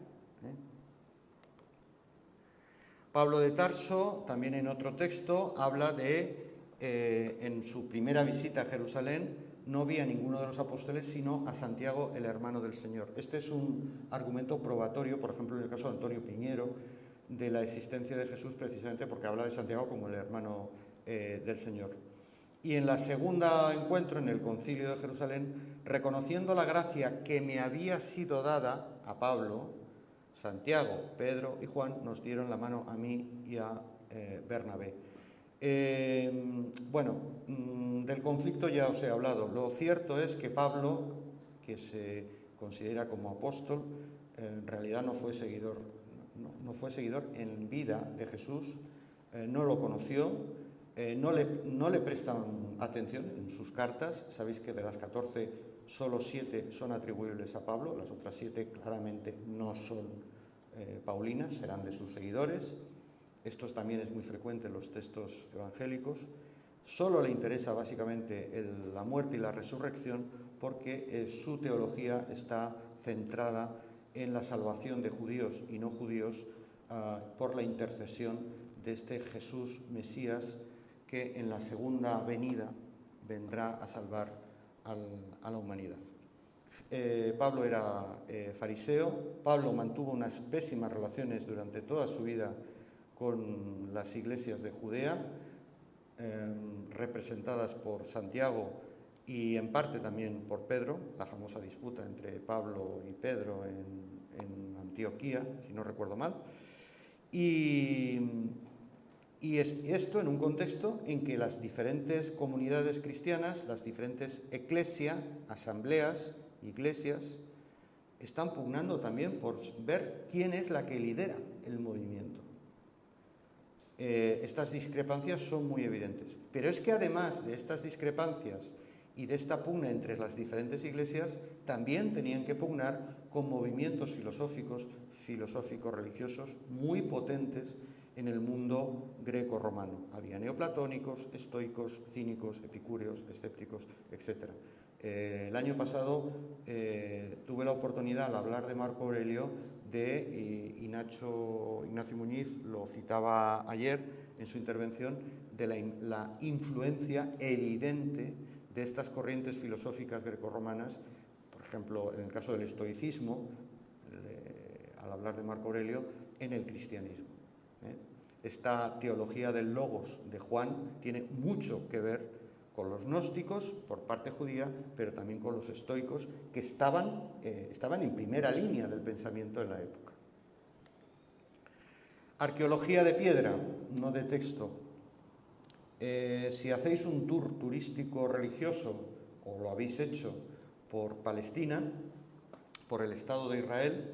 Pablo de Tarso, también en otro texto, habla de, en su primera visita a Jerusalén, no vi a ninguno de los apóstoles, sino a Santiago, el hermano del Señor. Este es un argumento probatorio, por ejemplo, en el caso de Antonio Piñero, de la existencia de Jesús, precisamente porque habla de Santiago como el hermano del Señor. Y en la segunda encuentro, en el Concilio de Jerusalén, reconociendo la gracia que me había sido dada a Pablo, Santiago, Pedro y Juan nos dieron la mano a mí y a Bernabé. Del conflicto ya os he hablado. Lo cierto es que Pablo que se considera como apóstol, en realidad no fue seguidor en vida de Jesús, no lo conoció, no le prestan atención en sus cartas. Sabéis que de las 14, solo 7 son atribuibles a Pablo, las otras 7 claramente no son paulinas, serán de sus seguidores. Esto también es muy frecuente en los textos evangélicos. Solo le interesa básicamente la muerte y la resurrección porque su teología está centrada en la salvación de judíos y no judíos por la intercesión de este Jesús Mesías que en la segunda venida vendrá a salvar a la humanidad. Pablo era fariseo. Pablo mantuvo unas pésimas relaciones durante toda su vida con las iglesias de Judea, representadas por Santiago y en parte también por Pedro, la famosa disputa entre Pablo y Pedro en Antioquía, si no recuerdo mal. Y esto en un contexto en que las diferentes comunidades cristianas, las diferentes eclesia, asambleas, iglesias, están pugnando también por ver quién es la que lidera el movimiento. Estas discrepancias son muy evidentes. Pero es que además de estas discrepancias y de esta pugna entre las diferentes iglesias, también tenían que pugnar con movimientos filosófico-religiosos muy potentes en el mundo greco-romano. Había neoplatónicos, estoicos, cínicos, epicúreos, escépticos, etc. El año pasado tuve la oportunidad, al hablar de Marco Aurelio, de Ignacio Muñiz, lo citaba ayer en su intervención, de la influencia evidente de estas corrientes filosóficas grecorromanas, por ejemplo, en el caso del estoicismo, al hablar de Marco Aurelio, en el cristianismo. Esta teología del logos de Juan tiene mucho que ver con los gnósticos por parte judía, pero también con los estoicos, que estaban en primera línea del pensamiento en la época. Arqueología de piedra, no de texto. Si hacéis un tour turístico religioso, o lo habéis hecho por Palestina, por el Estado de Israel,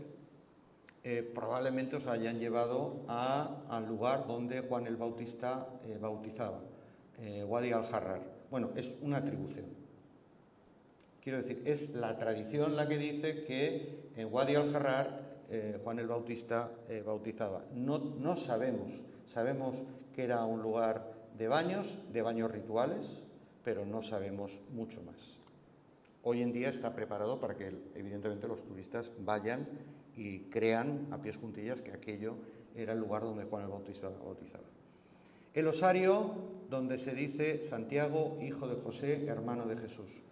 probablemente os hayan llevado al lugar donde Juan el Bautista bautizaba, Wadi al-Harrar. Bueno, es una atribución. Quiero decir, es la tradición la que dice que en Wadi al-Harrar Juan el Bautista bautizaba. No sabemos que era un lugar de baños rituales, pero no sabemos mucho más. Hoy en día está preparado para que, evidentemente, los turistas vayan y crean a pies juntillas que aquello era el lugar donde Juan el Bautista bautizaba. El osario, donde se dice Santiago, hijo de José, hermano de Jesús.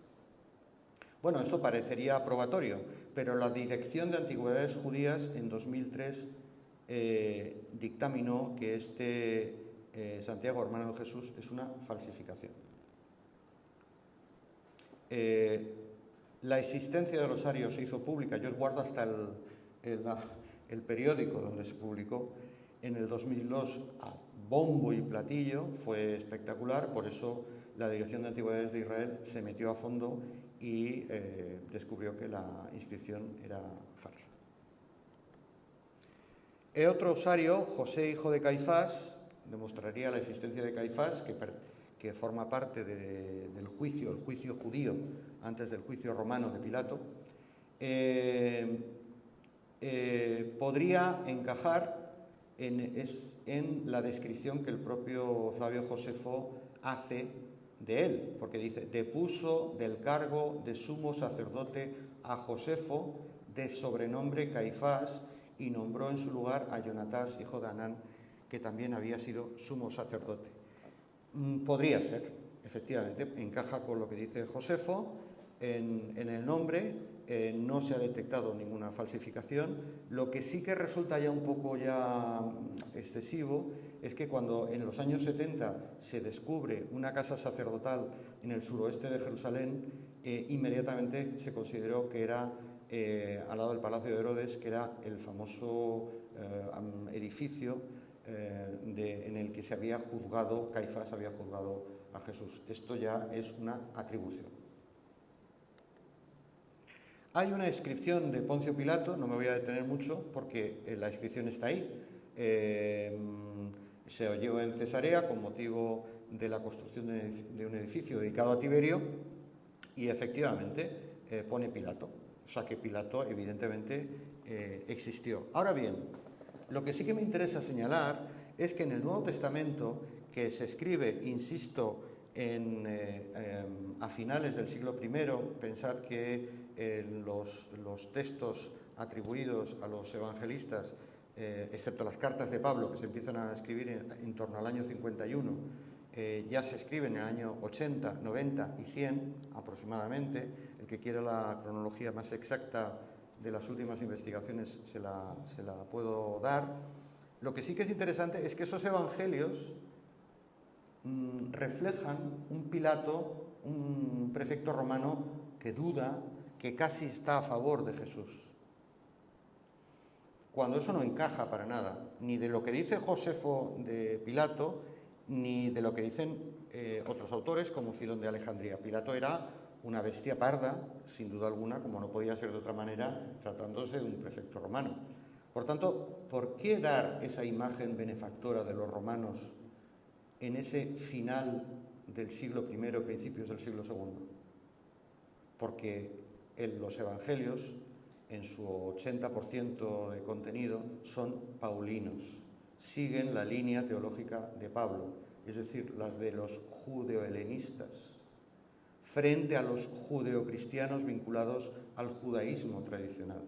Bueno, esto parecería probatorio, pero la Dirección de Antigüedades Judías en 2003 dictaminó que este Santiago, hermano de Jesús, es una falsificación. La existencia del osario se hizo pública, yo guardo hasta el periódico donde se publicó en el 2002 a bombo y platillo, fue espectacular, por eso la Dirección de Antigüedades de Israel se metió a fondo y descubrió que la inscripción era falsa. El otro osario, José, hijo de Caifás, demostraría la existencia de Caifás, que forma parte del juicio, el juicio judío, antes del juicio romano de Pilato. Podría encajar en la descripción que el propio Flavio Josefo hace de él, porque dice: depuso del cargo de sumo sacerdote a Josefo, de sobrenombre Caifás, y nombró en su lugar a Jonatás, hijo de Anán, que también había sido sumo sacerdote. Podría ser, efectivamente, encaja con lo que dice Josefo en el nombre. No se ha detectado ninguna falsificación. Lo que sí que resulta ya un poco excesivo es que cuando en los años 70 se descubre una casa sacerdotal en el suroeste de Jerusalén, inmediatamente se consideró que era al lado del Palacio de Herodes, que era el famoso edificio en el que se había juzgado, Caifás había juzgado a Jesús. Esto ya es una atribución. Hay una descripción de Poncio Pilato, no me voy a detener mucho porque la descripción está ahí. Se oyó en Cesarea con motivo de la construcción de un edificio dedicado a Tiberio y efectivamente pone Pilato. O sea que Pilato evidentemente existió. Ahora bien, lo que sí que me interesa señalar es que en el Nuevo Testamento, que se escribe, insisto, a finales del siglo I, pensar que los textos atribuidos a los evangelistas, excepto las cartas de Pablo, que se empiezan a escribir en torno al año 51, ya se escriben en el año 80, 90 y 100 aproximadamente. El que quiera la cronología más exacta de las últimas investigaciones se la puedo dar. Lo que sí que es interesante es que esos evangelios reflejan un Pilato, un prefecto romano que duda, que casi está a favor de Jesús. Cuando eso no encaja para nada, ni de lo que dice Josefo de Pilato, ni de lo que dicen otros autores como Filón de Alejandría. Pilato era una bestia parda, sin duda alguna, como no podía ser de otra manera, tratándose de un prefecto romano. Por tanto, ¿por qué dar esa imagen benefactora de los romanos en ese final del siglo I, principios del siglo II? Porque los evangelios, en su 80% de contenido, son paulinos, siguen la línea teológica de Pablo, es decir, las de los judeohelenistas, frente a los judeocristianos vinculados al judaísmo tradicional.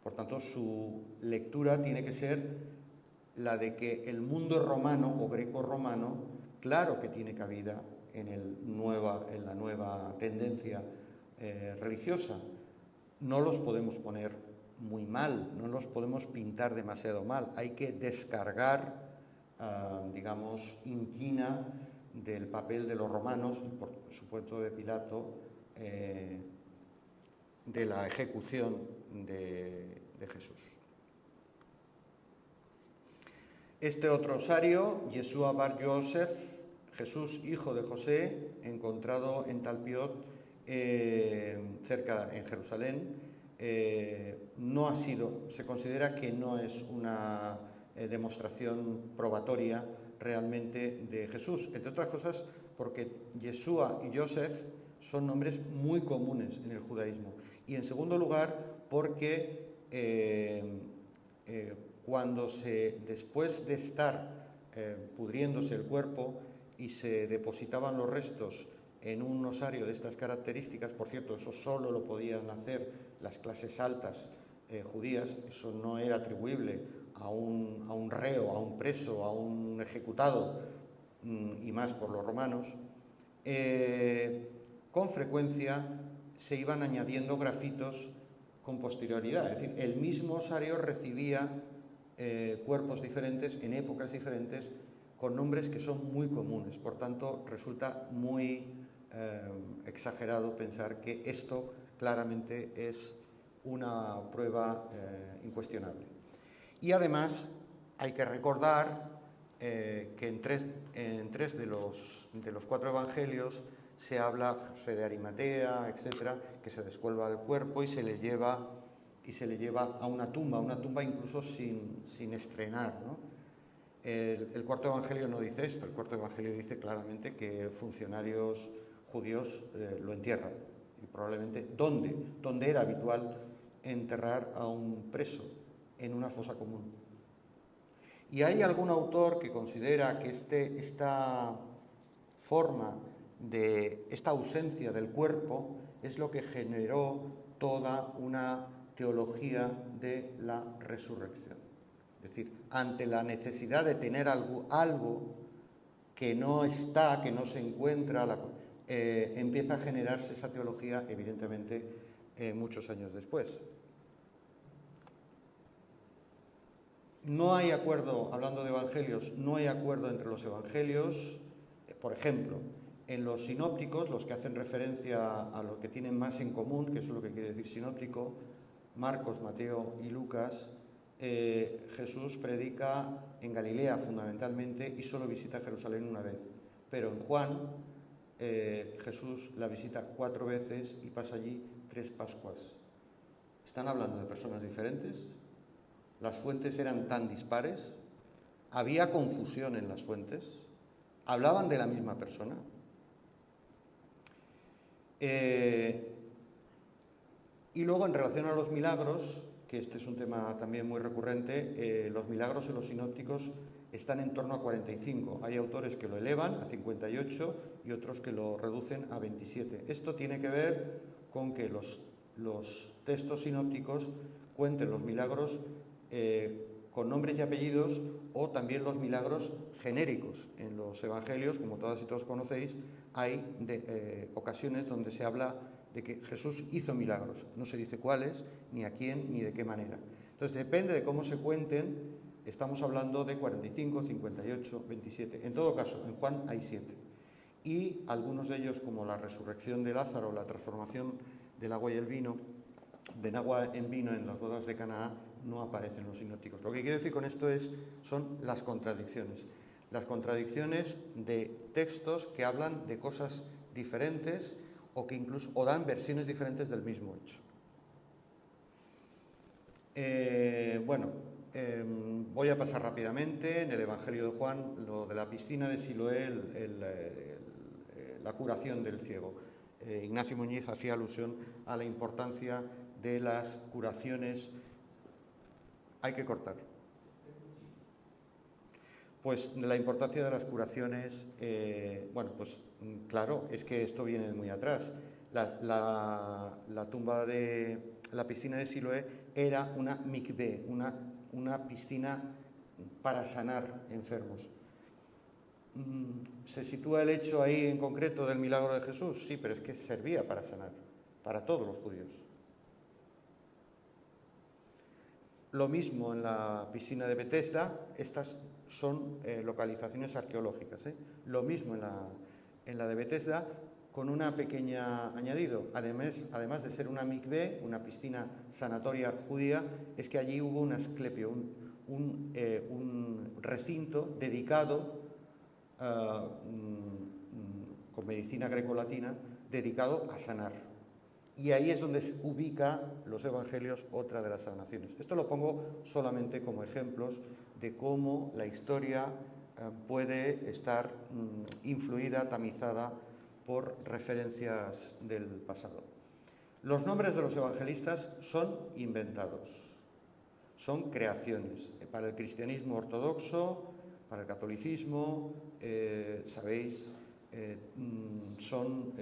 Por tanto, su lectura tiene que ser la de que el mundo romano o greco-romano, claro que tiene cabida en la nueva tendencia religiosa. No los podemos poner muy mal, no los podemos pintar demasiado mal. Hay que descargar, digamos, inquina del papel de los romanos, y por supuesto de Pilato, de la ejecución de Jesús. Este otro osario, Yeshua bar Yosef, Jesús hijo de José, encontrado en Talpiot, cerca en Jerusalén, se considera que no es una demostración probatoria realmente de Jesús, entre otras cosas porque Yeshua y Yosef son nombres muy comunes en el judaísmo, y en segundo lugar porque después de estar pudriéndose el cuerpo y se depositaban los restos en un osario de estas características, por cierto, eso solo lo podían hacer las clases altas judías, eso no era atribuible a un reo, a un preso, a un ejecutado, y más por los romanos. Con frecuencia se iban añadiendo grafitos con posterioridad, es decir, el mismo osario recibía cuerpos diferentes en épocas diferentes con nombres que son muy comunes, por tanto resulta muy exagerado pensar que esto claramente es una prueba incuestionable. Y además hay que recordar que en tres de los 4 evangelios se habla José de Arimatea, etcétera, que se descuelga el cuerpo y se le lleva a una tumba incluso sin estrenar, ¿no? El cuarto evangelio no dice esto, el cuarto evangelio dice claramente que funcionarios judíos lo entierran, y probablemente donde era habitual enterrar a un preso, en una fosa común. Y hay algún autor que considera que esta ausencia del cuerpo es lo que generó toda una teología de la resurrección. Es decir, ante la necesidad de tener algo que no está, que no se encuentra, empieza a generarse esa teología, evidentemente, muchos años después. No hay acuerdo, hablando de evangelios, no hay acuerdo entre los evangelios. Por ejemplo, en los sinópticos, los que hacen referencia a lo que tienen más en común, que eso es lo que quiere decir sinóptico, Marcos, Mateo y Lucas, Jesús predica en Galilea fundamentalmente y solo visita Jerusalén una vez. Pero en Juan, Jesús la visita 4 veces y pasa allí 3 Pascuas, ¿están hablando de personas diferentes? ¿Las fuentes eran tan dispares? ¿Había confusión en las fuentes? ¿Hablaban de la misma persona? Y luego, en relación a los milagros, que este es un tema también muy recurrente, los milagros en los sinópticos están en torno a 45. Hay autores que lo elevan a 58 y otros que lo reducen a 27. Esto tiene que ver con que los textos sinópticos cuenten los milagros con nombres y apellidos, o también los milagros genéricos. En los evangelios, como todas y todos conocéis, hay ocasiones donde se habla de que Jesús hizo milagros. No se dice cuáles, ni a quién, ni de qué manera. Entonces, depende de cómo se cuenten, estamos hablando de 45, 58, 27. En todo caso, en Juan hay 7. Y algunos de ellos, como la resurrección de Lázaro, la transformación del agua y el vino, del agua en vino en las bodas de Canaá, no aparecen los sinópticos. Lo que quiero decir con esto son las contradicciones. Las contradicciones de textos que hablan de cosas diferentes o que incluso dan versiones diferentes del mismo hecho. Voy a pasar rápidamente. En el Evangelio de Juan, lo de la piscina de Siloé, la curación del ciego. Ignacio Muñiz hacía alusión a la importancia de las curaciones. Hay que cortar. Pues la importancia de las curaciones, claro, es que esto viene de muy atrás. La tumba de la piscina de Siloé era una mikvé, una piscina para sanar enfermos. ¿Se sitúa el hecho ahí en concreto del milagro de Jesús? Sí, pero es que servía para sanar, para todos los judíos. Lo mismo en la piscina de Betesda. Estas son localizaciones arqueológicas. Lo mismo en la de Betesda, con una pequeña añadido. Además de ser una mikvé, una piscina sanatoria judía, es que allí hubo un asclepio, un recinto dedicado con medicina grecolatina, dedicado a sanar. Y ahí es donde se ubica los evangelios, otra de las sanaciones. Esto lo pongo solamente como ejemplos de cómo la historia puede estar influida, tamizada por referencias del pasado. Los nombres de los evangelistas son inventados, son creaciones. Para el cristianismo ortodoxo, para el catolicismo, sabéis, son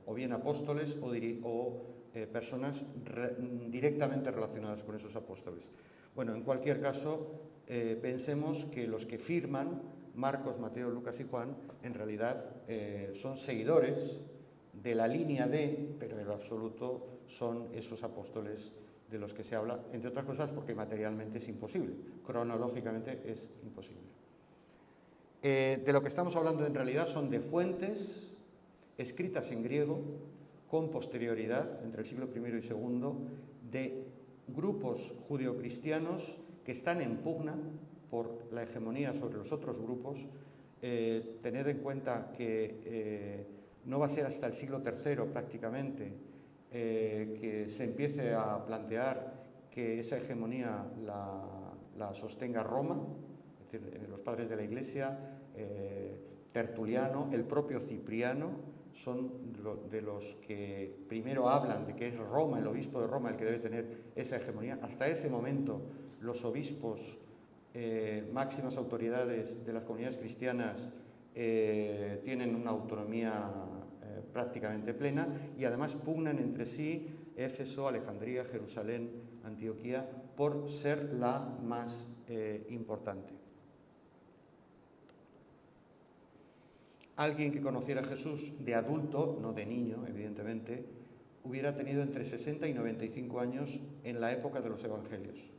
o bien apóstoles o personas directamente relacionadas con esos apóstoles. Bueno, en cualquier caso, pensemos que los que firman, Marcos, Mateo, Lucas y Juan, en realidad son seguidores de la línea de, pero en lo absoluto son esos apóstoles de los que se habla, entre otras cosas porque materialmente es imposible, cronológicamente es imposible. De lo que estamos hablando en realidad son de fuentes escritas en griego con posterioridad, entre el siglo I y II, de grupos judeocristianos que están en pugna por la hegemonía sobre los otros grupos. Tened en cuenta que no va a ser hasta el siglo III prácticamente que se empiece a plantear que esa hegemonía la sostenga Roma, es decir, los padres de la Iglesia, Tertuliano, el propio Cipriano, son de los que primero hablan de que es Roma, el obispo de Roma, el que debe tener esa hegemonía. Hasta ese momento, los obispos, máximas autoridades de las comunidades cristianas, tienen una autonomía prácticamente plena y además pugnan entre sí Éfeso, Alejandría, Jerusalén, Antioquía, por ser la más importante. Alguien que conociera a Jesús de adulto, no de niño, evidentemente, hubiera tenido entre 60 y 95 años en la época de los evangelios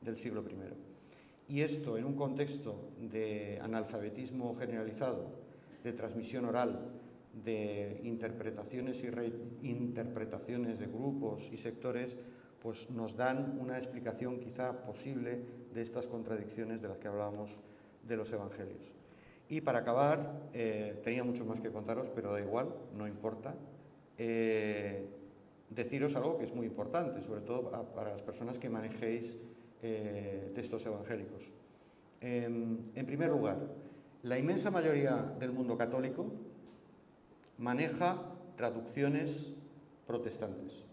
del siglo I. Y esto en un contexto de analfabetismo generalizado, de transmisión oral, de interpretaciones y reinterpretaciones de grupos y sectores, pues nos dan una explicación quizá posible de estas contradicciones de las que hablábamos de los evangelios. Y para acabar, tenía mucho más que contaros, pero da igual, no importa. deciros algo que es muy importante, sobre todo para las personas que manejéis textos evangélicos. En primer lugar, la inmensa mayoría del mundo católico maneja traducciones protestantes,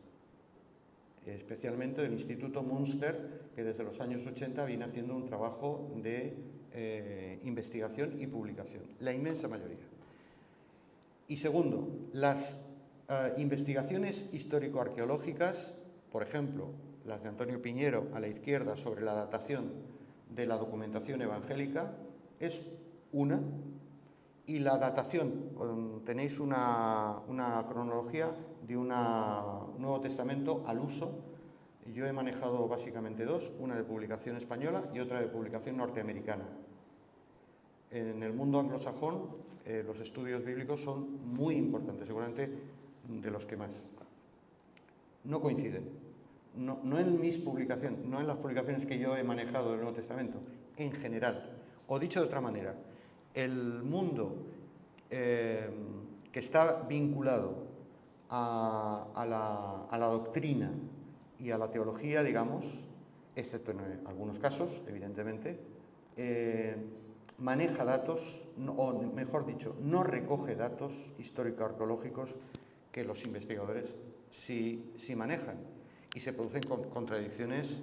especialmente del Instituto Münster, que desde los años 80 viene haciendo un trabajo de investigación y publicación, la inmensa mayoría. Y segundo, las investigaciones histórico-arqueológicas, por ejemplo, las de Antonio Piñero a la izquierda sobre la datación de la documentación evangélica, es una, y la datación, tenéis una cronología de un Nuevo Testamento al uso. Yo he manejado básicamente dos, una de publicación española y otra de publicación norteamericana. En el mundo anglosajón, los estudios bíblicos son muy importantes, seguramente de los que más. No coinciden, no en mis publicaciones, no en las publicaciones que yo he manejado del Nuevo Testamento, en general. O dicho de otra manera, el mundo que está vinculado a la doctrina y a la teología, digamos, excepto en algunos casos, evidentemente, maneja datos, o mejor dicho, no recoge datos histórico-arqueológicos que los investigadores sí manejan, y se producen contradicciones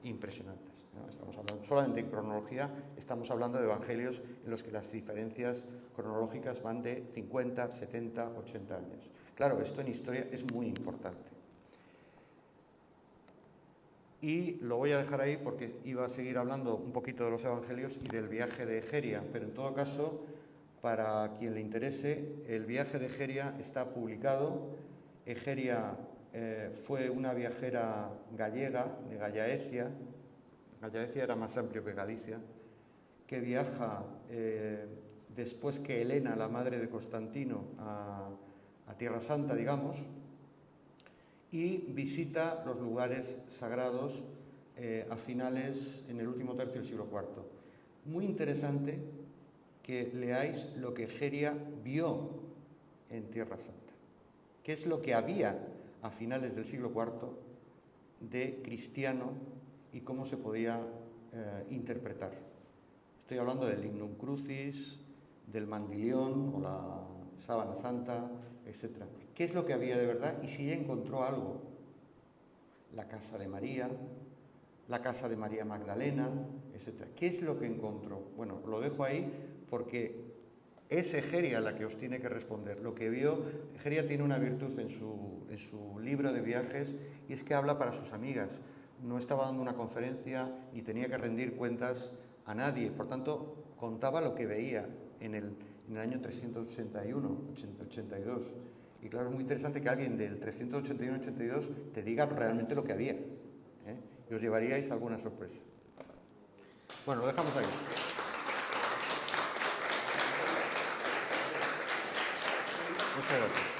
impresionantes, ¿no? Estamos hablando solamente en cronología, estamos hablando de evangelios en los que las diferencias cronológicas van de 50, 70, 80 años. Claro, esto en historia es muy importante. Y lo voy a dejar ahí porque iba a seguir hablando un poquito de los evangelios y del viaje de Egeria, pero en todo caso, para quien le interese, el viaje de Egeria está publicado. Egeria fue una viajera gallega, de Gallaecia. Gallaecia era más amplio que Galicia, que viaja después que Helena, la madre de Constantino, a Tierra Santa, digamos, y visita los lugares sagrados a finales, en el último tercio del siglo IV. Muy interesante que leáis lo que Egeria vio en Tierra Santa, qué es lo que había a finales del siglo IV de cristiano y cómo se podía interpretar. Estoy hablando del Lignum Crucis, del Mandilión o la Sábana Santa, etc. ¿Qué es lo que había de verdad? Y si ella encontró algo. La casa de María, la casa de María Magdalena, etc. ¿Qué es lo que encontró? Bueno, lo dejo ahí porque es Egeria la que os tiene que responder. Lo que vio, Egeria tiene una virtud en su libro de viajes, y es que habla para sus amigas. No estaba dando una conferencia ni tenía que rendir cuentas a nadie. Por tanto, contaba lo que veía en el año 381, 82. Y claro, es muy interesante que alguien del 381-82 te diga realmente lo que había, y os llevaríais alguna sorpresa. Bueno, lo dejamos ahí. Muchas gracias.